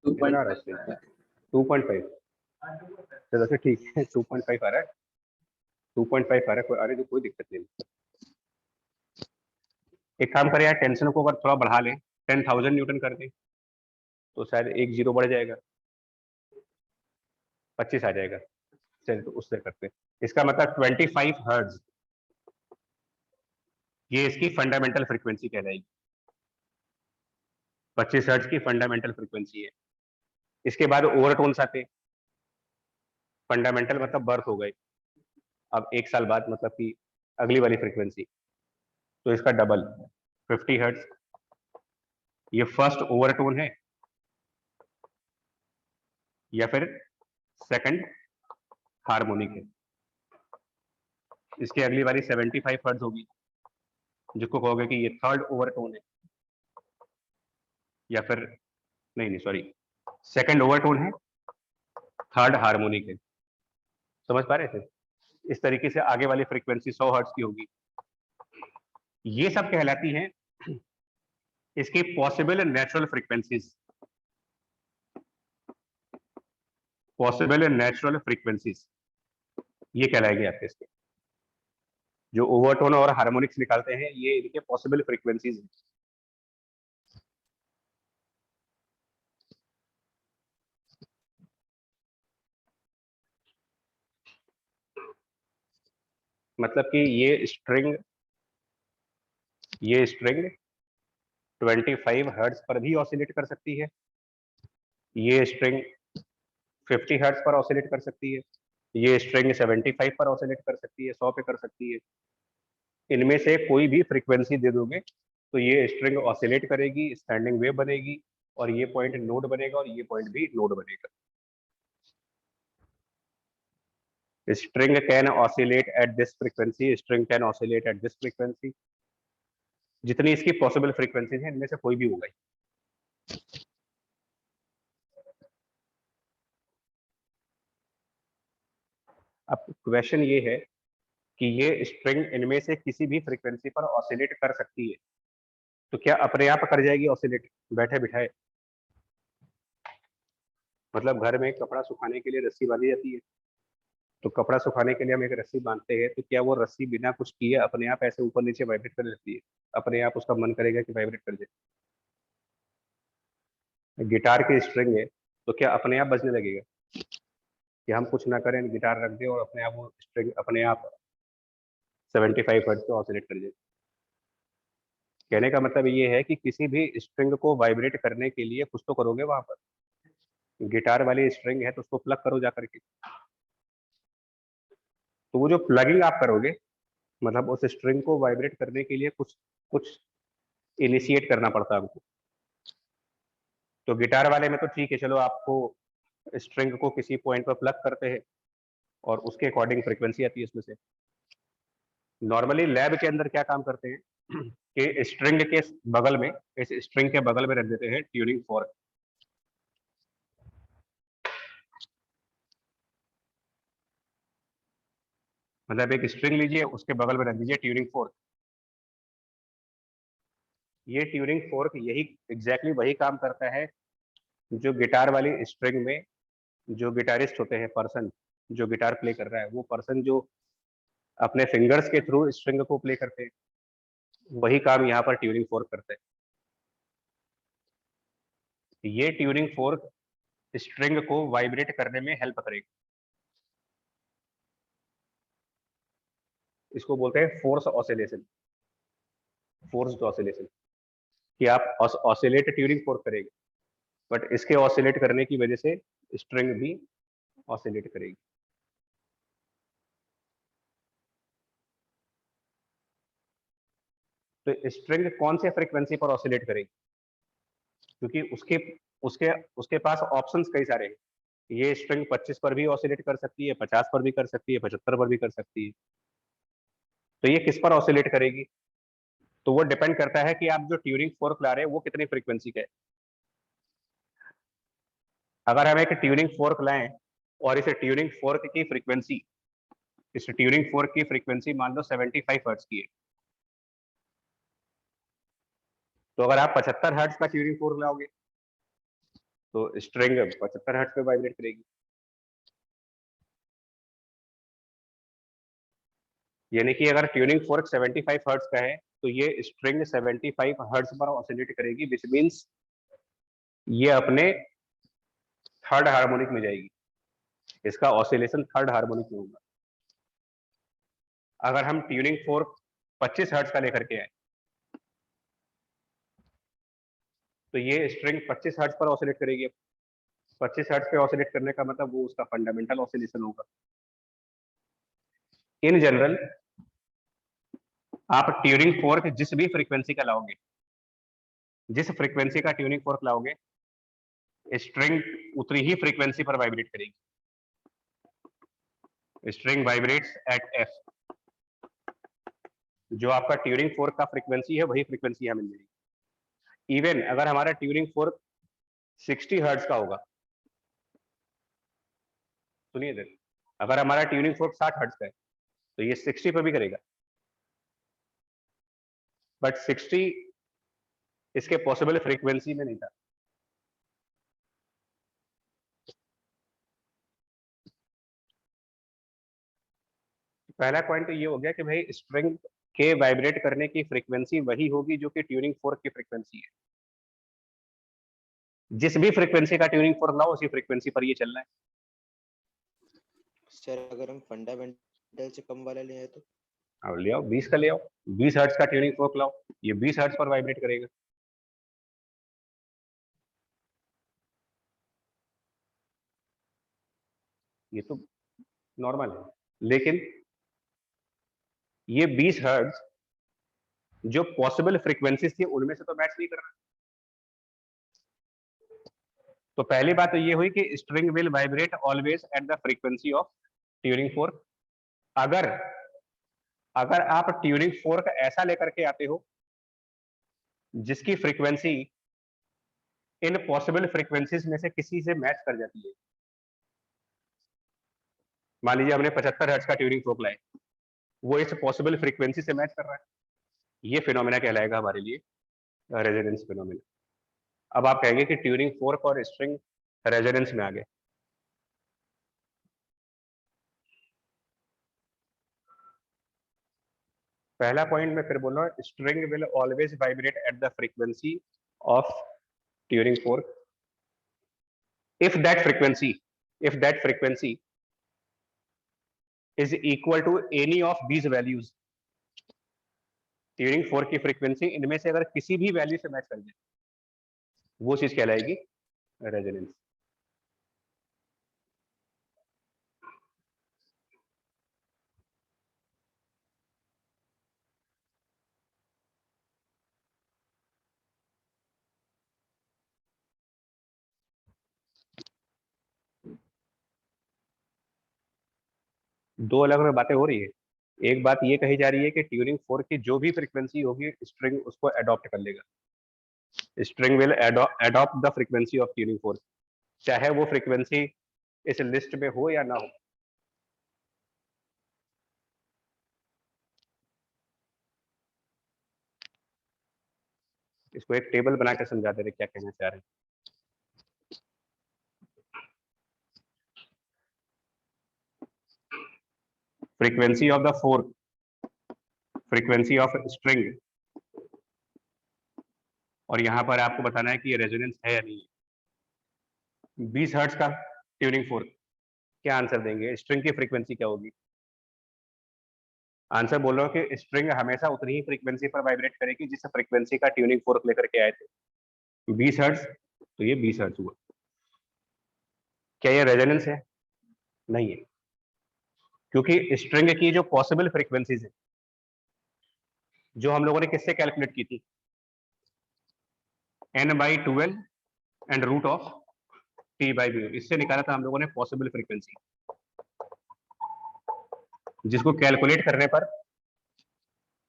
कितना आ रहा है इसमें? 2.5, चलो फिर ठीक है, 2.5 आ रहा है, 2.5 आ रहा है, कोई आ रही तो कोई दिक्कत नहीं। एक काम करें यार, टेंशन को अगर थोड़ा बढ़ा लें, 10,000 न्यूटन कर दें, तो शायद एक जीरो बढ़ जाएगा, 25 आ जाएगा। चलिए तो उससे करते हैं, इसका मतलब 25 हर्ट्ज, ये इसकी फंडामेंटल फ्रीक्वेंसी कहलाएगी, 25 हर्ट्ज की फंडामेंटल फ्रीक्वेंसी है। इसके बाद ओवरटोन्स आते, फंडामेंटल मतलब बर्थ हो गए, अब 1 साल बाद मतलब कि अगली वाली फ्रीक्वेंसी, तो इसका डबल 50 हर्ट्ज, ये फर्स्ट ओवरटोन है या फिर सेकंड हार्मोनिक है। इसकी अगली बारी 75 हर्ट्ज होगी, जिसको कहोगे कि ये थर्ड ओवरटोन है, या फिर नहीं सॉरी, सेकंड ओवरटोन है, थर्ड हार्मोनिक है। समझ पा रहे थे? इस तरीके से आगे वाली फ्रीक्वेंसी 100 हर्ट्ज की होगी। ये सब कहलाती हैं इसकी possible natural frequencies. Possible natural frequencies, ये कहलाएंगे आपके इसके। जो ओवरटोन और हार्मोनिक्स निकालते हैं ये इनके पॉसिबल फ्रीक्वेंसीज हैं। मतलब कि ये स्ट्रिंग 25 हर्ट्ज पर भी ऑसिलेट कर सकती है, ये स्ट्रिंग 50 हर्ट्ज पर ऑसिलेट कर सकती है, ये स्ट्रिंग 75 पर ऑसिलेट कर सकती है, 100 पे कर सकती है। इनमें से कोई भी फ्रीक्वेंसी दे दोगे तो ये स्ट्रिंग ऑसिलेट करेगी, स्टैंडिंग वेव बनेगी, और ये पॉइंट नोड बनेगा और ये पॉइंट भी नोड बनेगा। String can oscillate at this frequency, string can oscillate at this frequency। जितनी इसकी पॉसिबल फ्रीक्वेंसीज हैं इनमें से कोई भी होगा ही। अब क्वेश्चन ये है कि ये स्ट्रिंग इनमें से किसी भी फ्रीक्वेंसी पर ऑसिलेट कर सकती है, तो क्या अपने आप कर जाएगी ऑसिलेट बैठे बिठाए? मतलब घर में कपड़ा सुखाने के लिए रस्सी बांधी जाती है, तो कपड़ा सुखाने के लिए हम एक रस्सी बांधते हैं, तो क्या वो रस्सी बिना कुछ किए अपने आप ऐसे ऊपर नीचे वाइब्रेट करने लगती है? अपने आप उसका मन करेगा कि वाइब्रेट कर जाए। गिटार की स्ट्रिंग है तो क्या अपने आप बजने लगेगा कि हम कुछ ना करें, गिटार रख दें और अपने आप वो स्ट्रिंग अपने आप 75 हर्ट्ज पे ऑसिलेट कर जाए? कहने का मतलब ये है कि किसी भी स्ट्रिंग को वाइब्रेट करने के लिए कुछ तो करोगे वहां पर। गिटार वाली स्ट्रिंग है तो उसको प्लग करो जाकर के, तो वो जो प्लगिंग आप करोगे मतलब उस स्ट्रिंग को वाइब्रेट करने के लिए कुछ कुछ इनिशिएट करना पड़ता है हमको। तो गिटार वाले में तो ठीक है, चलो आपको स्ट्रिंग को किसी पॉइंट पर प्लग करते हैं और उसके अकॉर्डिंग फ्रीक्वेंसी आती है इसमें से। नॉर्मली लैब के अंदर क्या काम करते हैं कि स्ट्रिंग के बगल में, इस स्ट्रिंग के बगल में रख देते हैं ट्यूनिंग फॉर्क। मतलब एक स्ट्रिंग लीजिए, उसके बगल में रख दीजिए ट्यूनिंग फोर्क। ये ट्यूनिंग फोर्क यही एग्जैक्टली वही काम करता है जो गिटार वाली स्ट्रिंग में जो गिटारिस्ट होते हैं, पर्सन जो गिटार प्ले कर रहा है, वो पर्सन जो अपने फिंगर्स के थ्रू स्ट्रिंग को प्ले करते हैं, वही काम यहाँ पर ट्यूनिंग फोर्क करता है। ये ट्यूनिंग फोर्क स्ट्रिंग को वाइब्रेट करने में हेल्प करेगा। इसको बोलते हैं फोर्स ऑसिलेशन, फोर्स्ड ऑसिलेशन, कि आप ऑसिलेट ट्यूनिंग फोर्क करेंगे, बट इसके ऑसिलेट करने की वजह से स्ट्रिंग भी ऑसिलेट करेगी। तो स्ट्रिंग कौन से फ्रीक्वेंसी पर ऑसिलेट करेगी? क्योंकि उसके उसके उसके पास ऑप्शंस कई सारे हैं। ये स्ट्रिंग 25 पर भी ऑसिलेट कर सकती है, 50 पर भी कर सकती है, 75 पर भी कर सकती है। तो ये किस पर ऑसिलेट करेगी? तो वो डिपेंड करता है कि आप जो ट्यूनिंग फोर्क ला रहे हैं वो कितनी फ्रीक्वेंसी का है। अगर हम एक ट्यूनिंग फोर्क लाएं और इस ट्यूनिंग फोर्क की फ्रीक्वेंसी, इस ट्यूनिंग फोर्क की फ्रीक्वेंसी मान लो 75 हर्ट्ज की है, तो अगर आप 75 हर्ट्ज का ट्यूनिंग फोर्क लाओगे तो स्ट्रिंग 75 हर्ट्ज पे वाइब्रेट करेगी। यानी कि अगर ट्यूनिंग फोर्क 75 हर्ट्ज का है तो ये स्ट्रिंग 75 हर्ट्ज पर ऑसिलेट करेगी, विच मींस ये अपने थर्ड हार्मोनिक में जाएगी, इसका ऑसिलेशन थर्ड हार्मोनिक में होगा। अगर हम ट्यूनिंग फोर्क 25 हर्ट्ज का लेकर के आए तो ये स्ट्रिंग 25 हर्ट्ज पर ऑसिलेट करेगी। 25 हर्ट्ज पे ऑसिलेट करने का मतलब वो उसका फंडामेंटल ऑसिलेशन होगा। इन जनरल आप ट्यूनिंग फोर्क जिस भी फ्रीक्वेंसी का लाओगे, जिस फ्रीक्वेंसी का ट्यूनिंग फोर्क लाओगे, स्ट्रिंग उतनी ही फ्रीक्वेंसी पर वाइब्रेट करेगी। स्ट्रिंग वाइब्रेट्स एट एफ, जो आपका ट्यूनिंग फोर्क का फ्रीक्वेंसी है वही फ्रीक्वेंसी यहां मिल जाएगी। इवन अगर हमारा ट्यूनिंग फोर्क 60 हर्ट्ज का होगा, सुनिए देख, अगर हमारा ट्यूनिंग फोर्क 60 हर्ट्ज का है तो ये 60 पर भी करेगा, बट 60 इसके पॉसिबल फ्रीक्वेंसी में नहीं था। पहला पॉइंट तो ये हो गया कि भाई स्ट्रिंग के वाइब्रेट करने की फ्रीक्वेंसी वही होगी जो कि ट्यूनिंग फोर्क की फ्रीक्वेंसी है। जिस भी फ्रीक्वेंसी का ट्यूनिंग फोर्क लाओ उसी फ्रीक्वेंसी पर ये चलना है। सर अगर हम फंडामेंटल से कम वाला ले आए तो? अब ले आओ 20 का ले आओ, 20 हर्ट्ज का ट्यूनिंग फोर्क लाओ, ये 20 हर्ट्ज पर वाइब्रेट करेगा। ये तो नॉर्मल है, लेकिन ये 20 हर्ट्ज जो पॉसिबल फ्रीक्वेंसीज थी उनमें से तो मैच नहीं कर रहा। तो पहली बात तो ये हुई कि string will vibrate always at the frequency of tuning fork. अगर आप ट्यूनिंग फोर्क ऐसा लेकर के आते हो जिसकी फ्रीक्वेंसी इन पॉसिबल फ्रीक्वेंसीज में से किसी से मैच कर जाती है, मान लीजिए हमने 75 हर्ट्ज का ट्यूनिंग फोर्क लाए, वो इस पॉसिबल फ्रीक्वेंसी से मैच कर रहा है, ये फिनोमेना कहलाएगा हमारे लिए रेजोनेंस फिनोमेना। अब आप कहेंगे कि ट्यूनिंग फोर्क और स्ट्रिंग रेजोनेंस में आ गए। पहला पॉइंट मैं फिर बोल रहा हूँ, string will always vibrate at the frequency of tuning fork if that frequency is equal to any of these values। Tuning fork की फ्रीक्वेंसी इनमें से अगर किसी भी वैल्यू से मैच कर जाए वो चीज कहलाएगी रेजोनेंस। दो अलग अलग बातें हो रही है। एक बात ये कही जा रही है कि ट्यूनिंग फोर्क की जो भी फ्रीक्वेंसी होगी स्ट्रिंग उसको अडॉप्ट कर लेगा। String will adopt the frequency of tuning fork, चाहे वो फ्रीक्वेंसी इस लिस्ट में हो या ना हो। इसको एक टेबल बना के समझा दे रहे क्या कहना चाह रहे हैं। Frequency of the fork, frequency of string, और यहां पर आपको बताना है कि ये रेजोनेंस है या नहीं है। 20 हर्ट्ज का ट्यूनिंग फोर्क, क्या आंसर देंगे? स्ट्रिंग की फ्रीक्वेंसी क्या होगी? आंसर बोल रहा हूँ कि स्ट्रिंग हमेशा उतनी ही फ्रीक्वेंसी पर वाइब्रेट करेगी जिस फ्रीक्वेंसी का ट्यूनिंग फोर्क लेकर के आए थे। 20 हर्ट्ज, तो ये 20 हर्ट्ज हुआ। क्या ये रेजोनेंस है? नहीं है, क्योंकि स्ट्रिंग की जो पॉसिबल फ्रीक्वेंसीज है जो हम लोगों ने किससे कैलकुलेट की थी, n/12 and root of t/v, इससे निकाला था हम लोगों ने पॉसिबल फ्रीक्वेंसी, जिसको कैलकुलेट करने पर,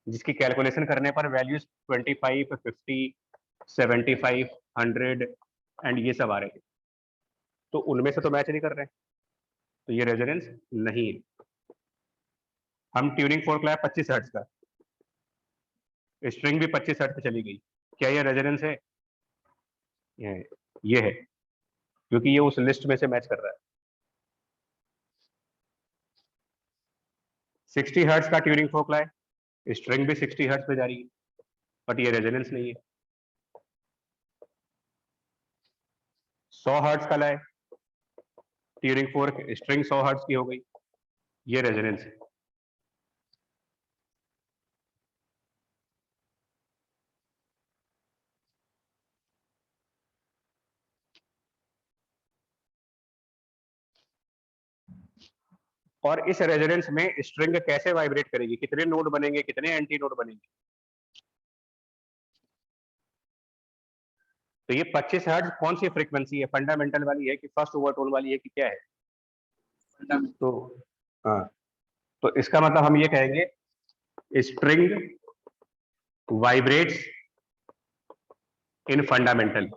जिसकी कैलकुलेशन करने पर वैल्यूज 25, 50, 75, 100 एंड ये सब आ रहे थे, तो उनमें से तो मैच नहीं कर रहे, तो ये रेजोनेंस नहीं है। हम ट्यूनिंग फोर्क लाए 25 हर्ट्ज का, स्ट्रिंग भी 25 हर्ट्ज पे चली गई, क्या ये रेजोनेंस है? ये है, क्योंकि ये उस लिस्ट में से मैच कर रहा है। 60 हर्ट्ज का ट्यूनिंग फोर्क लाए, स्ट्रिंग भी 60 हर्ट्ज पे जा रही है, बट ये रेजोनेंस नहीं है। 100 हर्ट्ज का लाए ट्यूनिंग फोर्क, स्ट्रिंग 100 हर्ट्ज की हो गई, ये रेजोनेंस है। और इस रेजोनेंस में स्ट्रिंग कैसे वाइब्रेट करेगी, कितने नोड बनेंगे, कितने एंटी नोड बनेंगे? तो ये 25 हर्ट्ज कौन सी फ्रीक्वेंसी है? फंडामेंटल वाली है कि फर्स्ट ओवरटोन वाली है कि क्या है? तो हाँ, तो इसका मतलब हम ये कहेंगे string vibrates in fundamental,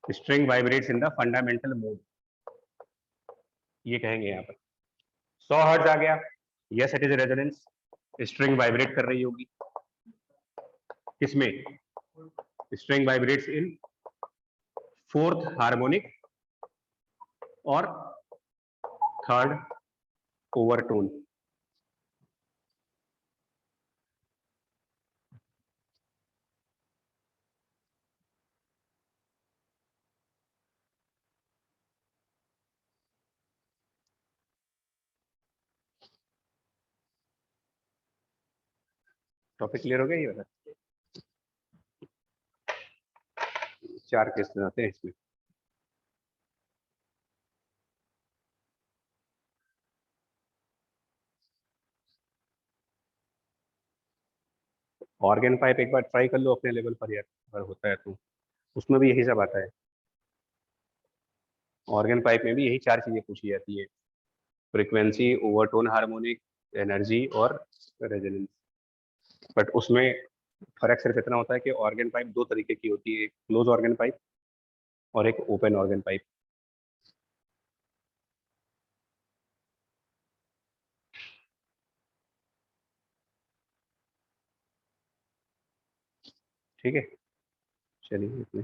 string vibrates in the fundamental mode, ये कहेंगे यहाँ पर। 100 हर्ट्ज आ गया, yes it is resonance, string vibrate कर रही होगी, किसमें? String vibrates in fourth harmonic और थर्ड ओवरटोन। टॉपिक क्लियर हो गया ये वाला? 4 केस आते हैं इसमें। ऑर्गन पाइप एक बार ट्राई कर लो अपने लेवल पर यार, अगर होता है तो। उसमें भी यही सब आता है। ऑर्गन पाइप में भी यही 4 चीजें पूछी जाती है, फ्रीक्वेंसी, ओवरटोन हार्मोनिक, एनर्जी और रेजोनेंस। बट उसमें फर्क सिर्फ इतना होता है कि ऑर्गन पाइप 2 तरीके की होती है, एक क्लोज ऑर्गन पाइप और एक ओपन ऑर्गन पाइप। ठीक है, चलिए इतने